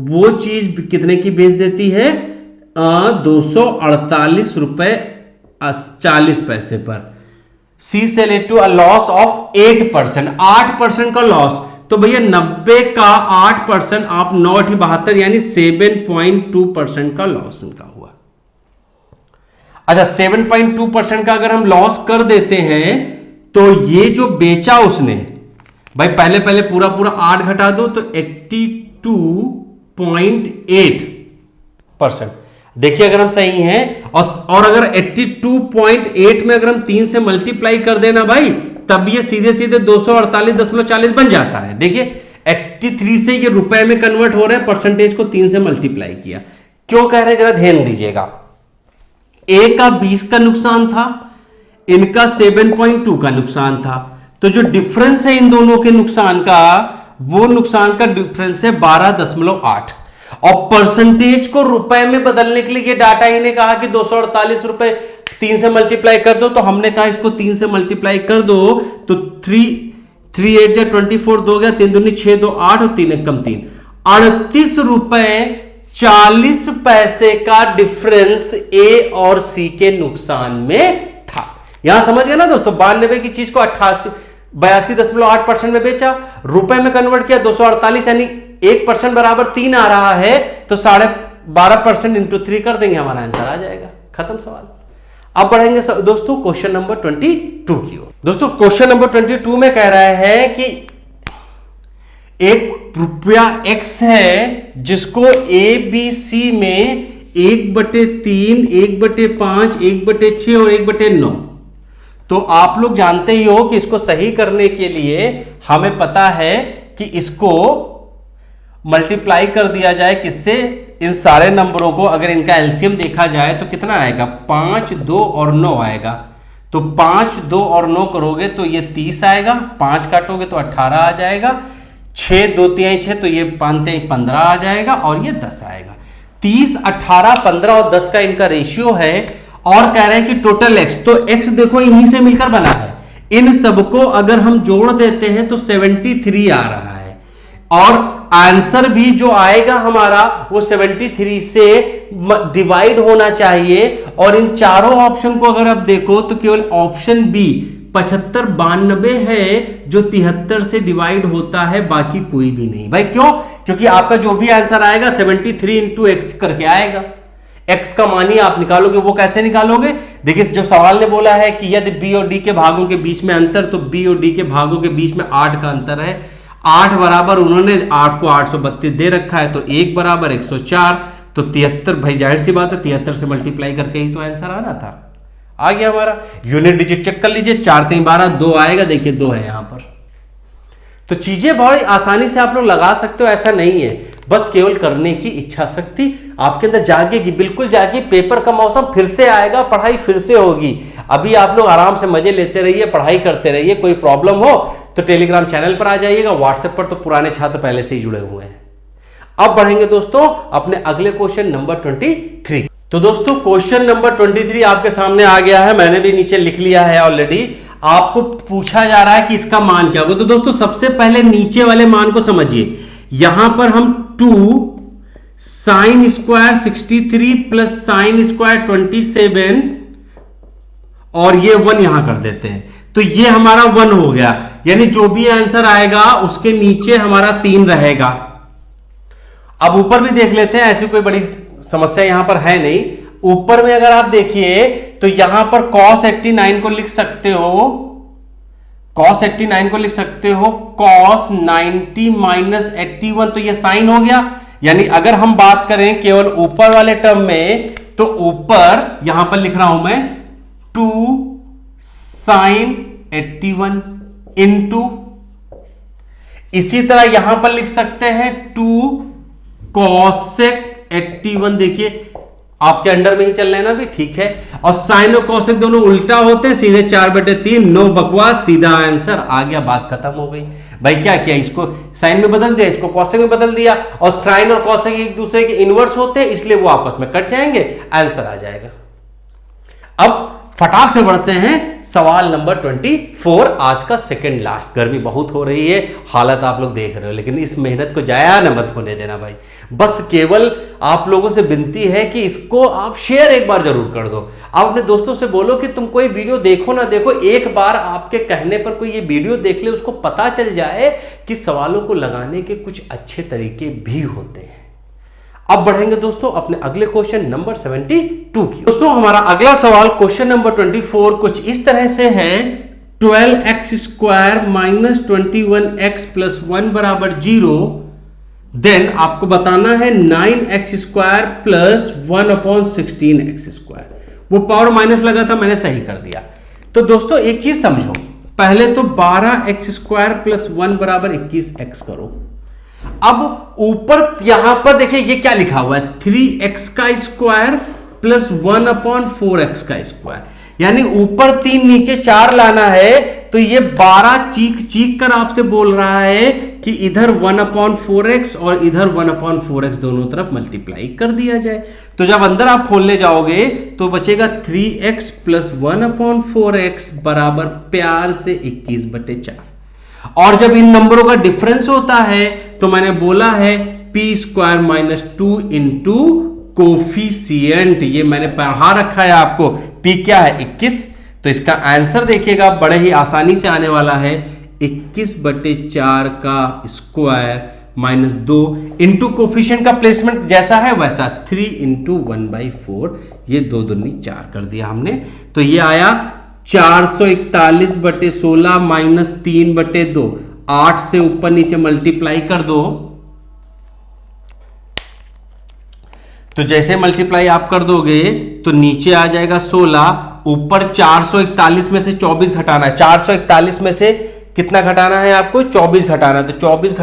वो चीज कितने की बेच देती है, 248 रुपए 40 पैसे पर। सी से let to a loss of 8%, 8% का लॉस, तो भैया 90 का 8% आप 9/72 यानी 7.2% का लॉस इनका हुआ। अच्छा 7.2% का अगर हम लॉस कर देते हैं तो ये जो बेचा उसने, भाई पहले पूरा 8 घटा दो तो 82.8%। देखिए अगर हम सही हैं और अगर 82.8 में अगर हम 3 से मल्टीप्लाई कर देना भाई, तब ये सीधे सीधे 248.40 बन जाता है। देखिए 83 से ये रुपए में कन्वर्ट हो रहे हैं, परसेंटेज को 3 से मल्टीप्लाई किया। क्यों कह रहे हैं जरा ध्यान दीजिएगा। ए का 20 का नुकसान था, इनका 7.2 का नुकसान था, तो जो डिफरेंस है इन दोनों के नुकसान का, वो नुकसान का डिफरेंस है 12.8। और परसेंटेज को रुपए में बदलने के लिए ये डाटा ही ने कहा कि 248 रुपए 3 से मल्टीप्लाई कर दो, तो हमने कहा इसको 3 से मल्टीप्लाई कर दो, तो 3 8 जा 24 दो गया, 3 दूनी 6 2 8 और 3 1 कम 3, 38 रुपए 40 पैसे का डिफरेंस ए और सी के नुकसान में था। यहां समझ गए ना दोस्तों, 92 की चीज को 82.8% में बेचा, रुपए में कन्वर्ट किया 248, यानी 1% बराबर 3 आ रहा है, तो 12.5% इंटू 3 कर देंगे, हमारा आंसर आ जाएगा। खत्म सवाल। अब बढ़ेंगे दोस्तों क्वेश्चन नंबर 22 की ओर। दोस्तों क्वेश्चन नंबर 22 में कह रहा है कि एक रुपया x है जिसको ए बी सी में 1/3, 1/5, 1/6 और 1/9, तो आप लोग जानते ही हो कि इसको सही करने के लिए हमें पता है कि इसको मल्टीप्लाई कर दिया जाए किससे, इन सारे नंबरों को अगर इनका एलसीएम देखा जाए तो कितना आएगा, 5, 2 और 9 आएगा। तो 5, 2 और 9 करोगे तो ये 30 आएगा, 5 काटोगे तो 18 आ जाएगा, 6 2 3 6 तो ये 5 3 15 आ जाएगा, और ये 10 आएगा। 30, 18, 15 और 10 का इनका रेशियो है, और कह रहे हैं कि टोटल एक्स, तो एक्स देखो इन्हीं से मिलकर बना है, इन सबको अगर हम जोड़ देते हैं तो 73 आ रहा है, और आंसर भी जो आएगा हमारा वो 73 से डिवाइड होना चाहिए। और इन चारों ऑप्शन को अगर आप देखो तो केवल ऑप्शन बी 75 92 है जो 73 से डिवाइड होता है, बाकी कोई भी नहीं। भाई क्यों? क्योंकि आपका जो भी आंसर आएगा 73 इंटू एक्स करके आएगा। एक्स का मान ही आप निकालोगे, वो कैसे निकालोगे? देखिए जो सवाल ने बोला है कि यदि बी और डी के भागों के बीच में अंतर, तो बी और डी के भागों के बीच में 8 का अंतर है। 8 बराबर उन्होंने 8 को 832 दे रखा है, तो 1 बराबर 104, तो 73। भाई जाहिर सी बात है 73 से मल्टीप्लाई करके ही तो आंसर आना था। आ गया हमारा। यूनिट डिजिट चेक कर लीजिए, 4 3 12 2 आएगा, देखिए 2 है यहां पर। तो चीजें बहुत आसानी से आप लोग लगा सकते हो, ऐसा नहीं है, बस केवल करने की इच्छा शक्ति आपके अंदर जागेगी, बिल्कुल जागी। पेपर का मौसम फिर से आएगा, पढ़ाई फिर से होगी। अभी आप लोग आराम से मजे लेते रहिए, पढ़ाई करते रहिए। कोई प्रॉब्लम हो तो टेलीग्राम चैनल पर आ जाइएगा, व्हाट्सएप पर तो पुराने छात्र पहले से ही जुड़े हुए हैं। अब बढ़ेंगे दोस्तों अपने अगले क्वेश्चन नंबर 23। तो दोस्तों क्वेश्चन नंबर 23 आपके सामने आ गया है, मैंने भी नीचे लिख लिया है ऑलरेडी। आपको पूछा जा रहा है कि इसका मान क्या होगा। तो दोस्तों सबसे पहले नीचे वाले मान को समझिए। यहां पर हम 2 sine square 63 plus sine square 27 और ये 1 यहां कर देते हैं, तो ये हमारा 1 हो गया। यानी जो भी आंसर आएगा उसके नीचे हमारा 3 रहेगा। अब ऊपर भी देख लेते हैं, ऐसी कोई बड़ी समस्या यहां पर है नहीं। ऊपर में अगर आप देखिए तो यहां पर cos 89 को लिख सकते हो, cos 89 को लिख सकते हो cos 90 माइनस 81, तो ये साइन हो गया। यानी अगर हम बात करें केवल ऊपर वाले टर्म में, तो ऊपर यहां पर लिख रहा हूं मैं 2 साइन 81 इंटू, इसी तरह यहां पर लिख सकते हैं 2 cosec 81। देखिए आपके अंडर में ही चल रहे हैं ना भी, ठीक है। और साइन और कॉसेक दोनों उल्टा होते हैं, सीधे 4/3, नो बकवास, सीधा आंसर आ गया, बात खत्म हो गई। भाई क्या किया, इसको साइन में बदल दिया, इसको कॉसेक में बदल दिया, और साइन और कॉसेक एक दूसरे के इनवर्स होते हैं, इसलिए वो आपस में कट जाएंगे, आंसर आ जाएगा। अब फटाक से बढ़ते हैं सवाल नंबर 24, आज का सेकंड लास्ट। गर्मी बहुत हो रही है, हालत आप लोग देख रहे हो, लेकिन इस मेहनत को जाया न मत होने देना भाई। बस केवल आप लोगों से विनती है कि इसको आप शेयर एक बार जरूर कर दो। आप अपने दोस्तों से बोलो कि तुम कोई वीडियो देखो ना देखो, एक बार आपके कहने पर कोई ये वीडियो देख ले, उसको पता चल जाए कि सवालों को लगाने के कुछ अच्छे तरीके भी होते हैं। अब बढ़ेंगे दोस्तों अपने अगले क्वेश्चन नंबर 72 की। दोस्तों हमारा अगला सवाल क्वेश्चन नंबर 24 कुछ इस तरह से है, 12x² माइनस 21x प्लस 1 बराबर 0 देन आपको बताना है 9x² प्लस 1/16x²। वो पावर माइनस लगा था, मैंने सही कर दिया। तो दोस्तों एक चीज समझो, पहले तो 12x² प्लस 1 बराबर 21x करो। अब ऊपर यहां पर देखिए ये क्या लिखा हुआ है, 3x² प्लस 1/4x², यानी ऊपर 3 नीचे 4 लाना है। तो ये 12 चीख चीख कर आपसे बोल रहा है कि इधर 1/4x और इधर 1/4x दोनों तरफ मल्टीप्लाई कर दिया जाए। तो जब अंदर आप खोलने जाओगे तो बचेगा 3x प्लस 1/4x बराबर प्यार से 21/4। और जब इन नंबरों का डिफरेंस होता है तो मैंने बोला है p² माइनस 2 इंटू कोफिशिएंट, ये मैंने पढ़ा रखा है आपको। p क्या है 21, तो इसका आंसर देखिएगा बड़े ही आसानी से आने वाला है 21/4 का स्क्वायर माइनस 2 इंटू कोफिशिएंट का प्लेसमेंट जैसा है वैसा 3 इंटू 1/4, ये 2 दूनी 4 कर दिया हमने। तो ये आया 441/16 माइनस 3/2, 8 से ऊपर नीचे मल्टीप्लाई कर दो। तो जैसे मल्टीप्लाई आप कर दोगे तो नीचे आ जाएगा 16, ऊपर 441 में से 24 घटाना है। 441 में से कितना घटाना है आपको, 24 घटाना है। तो 24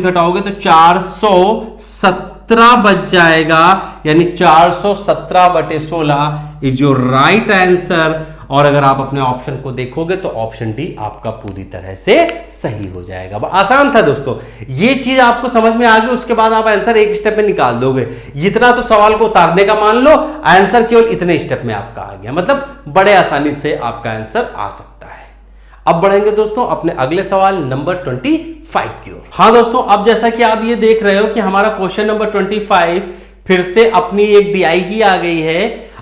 घटाओगे तो 417 बच जाएगा, यानी 417/16 इज योर राइट आंसर। और अगर आप अपने ऑप्शन को देखोगे तो ऑप्शन डी आपका पूरी तरह से सही हो जाएगा। आसान था दोस्तों, ये चीज आपको समझ में आ गई, उसके बाद आप आंसर एक स्टेप में निकाल दोगे। इतना तो सवाल को उतारने का मान लो, आंसर केवल इतने स्टेप में आपका आ गया, मतलब बड़े आसानी से आपका आंसर आ सकता है। अब बढ़ेंगे दोस्तों अपने अगले सवाल नंबर 25 की ओर। हाँ दोस्तों, अब जैसा कि आप ये देख रहे हो कि हमारा क्वेश्चन नंबर 25 फिर से अपनी एक DI ही आ गई है।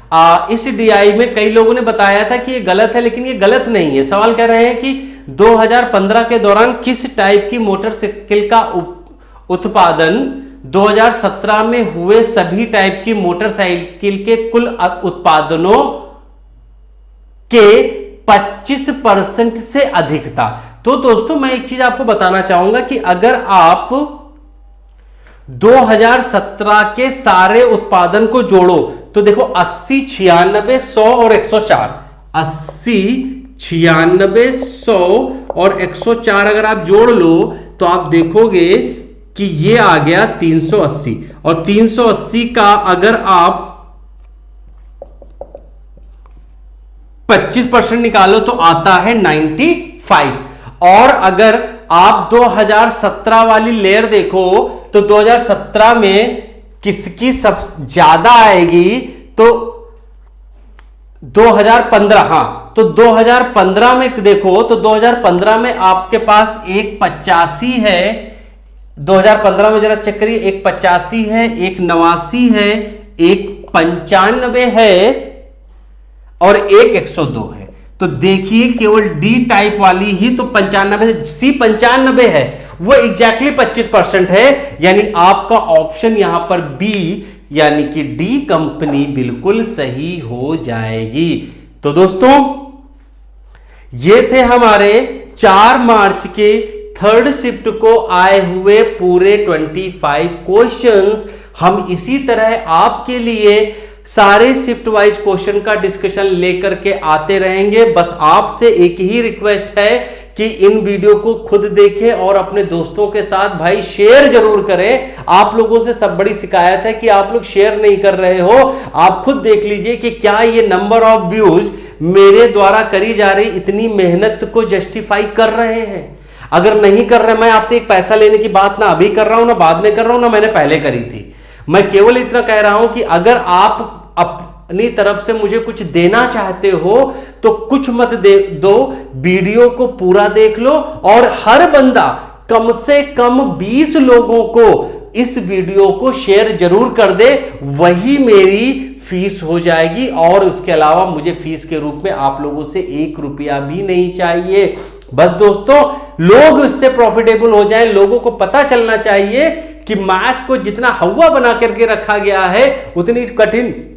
इस DI में कई लोगों ने बताया था कि ये गलत है, लेकिन ये गलत नहीं है। सवाल कह रहे हैं कि 2015 के दौरान किस टाइप की मोटरसाइकिल का उत्पादन 2017 में हुए सभी टाइप की मोटरसाइकिल के कुल उत्पादनों के 25% से अधिक था। तो दोस्तों मैं एक चीज आपको बताना चाहूंगा कि अगर आप 2017 के सारे उत्पादन को जोड़ो तो देखो 80, 96, 100 और 104, 80, 96, 100 और 104 अगर आप जोड़ लो तो आप देखोगे कि ये आ गया 380, और 380 का अगर आप 25% निकालो तो आता है 95। और अगर आप 2017 वाली लेयर देखो तो 2017 में किसकी सब ज्यादा आएगी, तो 2015, हाँ तो 2015 में देखो तो 2015 में आपके पास एक 85 है, 2015 में जरा चेक करिए, एक 85 है, एक 89 है, एक 95 है और एक 102 है। तो देखिए केवल डी टाइप वाली ही तो 95, सी 95 है, वो एग्जैक्टली 25% है, यानी आपका ऑप्शन यहां पर बी यानी कि डी कंपनी बिल्कुल सही हो जाएगी। तो दोस्तों ये थे हमारे 4 मार्च के थर्ड शिफ्ट को आए हुए पूरे 25 क्वेश्चंस। हम इसी तरह आपके लिए सारे शिफ्ट वाइज क्वेश्चन का डिस्कशन लेकर के आते रहेंगे। बस आपसे एक ही रिक्वेस्ट है कि इन वीडियो को खुद देखें और अपने दोस्तों के साथ भाई शेयर जरूर करें। आप लोगों से सब बड़ी शिकायत है कि आप लोग शेयर नहीं कर रहे हो। आप खुद देख लीजिए कि क्या ये नंबर ऑफ व्यूज मेरे द्वारा करी जा रही इतनी मेहनत को जस्टिफाई कर रहे हैं। अगर नहीं कर रहे, मैं आपसे एक पैसा लेने की बात ना अभी कर रहा हूं, ना बाद में कर रहा हूं, ना मैंने पहले करी थी। मैं केवल इतना कह रहा हूं कि अगर आप अपनी तरफ से मुझे कुछ देना चाहते हो तो कुछ मत दो, वीडियो को पूरा देख लो और हर बंदा कम से कम 20 लोगों को इस वीडियो को शेयर जरूर कर दे, वही मेरी फीस हो जाएगी। और उसके अलावा मुझे फीस के रूप में आप लोगों से 1 रुपया भी नहीं चाहिए। बस दोस्तों लोग इससे प्रॉफिटेबल हो जाएं, लोगों को पता चलना चाहिए कि मैथ्स को जितना हवा बना करके रखा गया है उतनी कठिन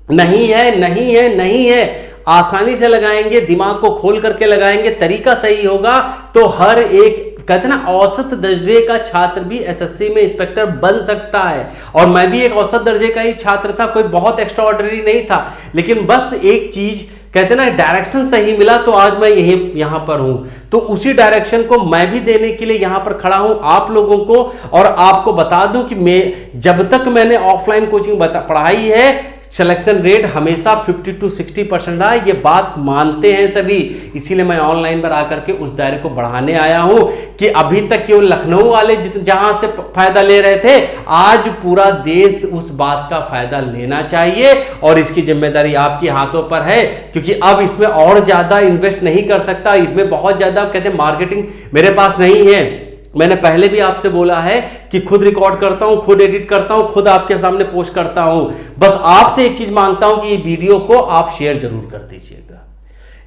नहीं है, नहीं है, नहीं है। आसानी से लगाएंगे, दिमाग को खोल करके लगाएंगे, तरीका सही होगा तो हर एक कहते हैं ना औसत दर्जे का छात्र भी एसएससी में इंस्पेक्टर बन सकता है। और मैं भी एक औसत दर्जे का ही छात्र था, कोई बहुत एक्स्ट्राऑर्डिनरी नहीं था, लेकिन बस एक चीज कहते ना डायरेक्शन सही मिला तो आज मैं यहां पर हूं। तो उसी डायरेक्शन को मैं भी देने के लिए यहां पर खड़ा हूं आप लोगों को। और आपको बता दूं कि मैं जब तक मैंने ऑफलाइन कोचिंग पढ़ाई है, सिलेक्शन रेट हमेशा 50 to 60% रहा, ये बात मानते हैं सभी। इसीलिए मैं ऑनलाइन पर आकर के उस दायरे को बढ़ाने आया हूं कि अभी तक केवल लखनऊ वाले जहां से फायदा ले रहे थे, आज पूरा देश उस बात का फायदा लेना चाहिए। और इसकी जिम्मेदारी आपके हाथों पर है, क्योंकि अब इसमें और ज्यादा इन्वेस्ट नहीं कर सकता। इसमें बहुत ज्यादा कहते हैं मार्केटिंग मेरे पास नहीं है। मैंने पहले भी आपसे बोला है कि खुद रिकॉर्ड करता हूं, खुद एडिट करता हूं, खुद आपके सामने पोस्ट करता हूं। बस आपसे एक चीज मांगता हूं कि ये वीडियो को आप शेयर जरूर कर दीजिएगा।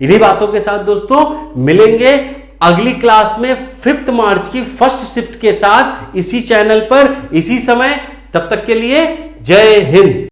इन्हीं बातों के साथ दोस्तों मिलेंगे अगली क्लास में 5 मार्च की फर्स्ट शिफ्ट के साथ इसी चैनल पर इसी समय। तब तक के लिए जय हिंद।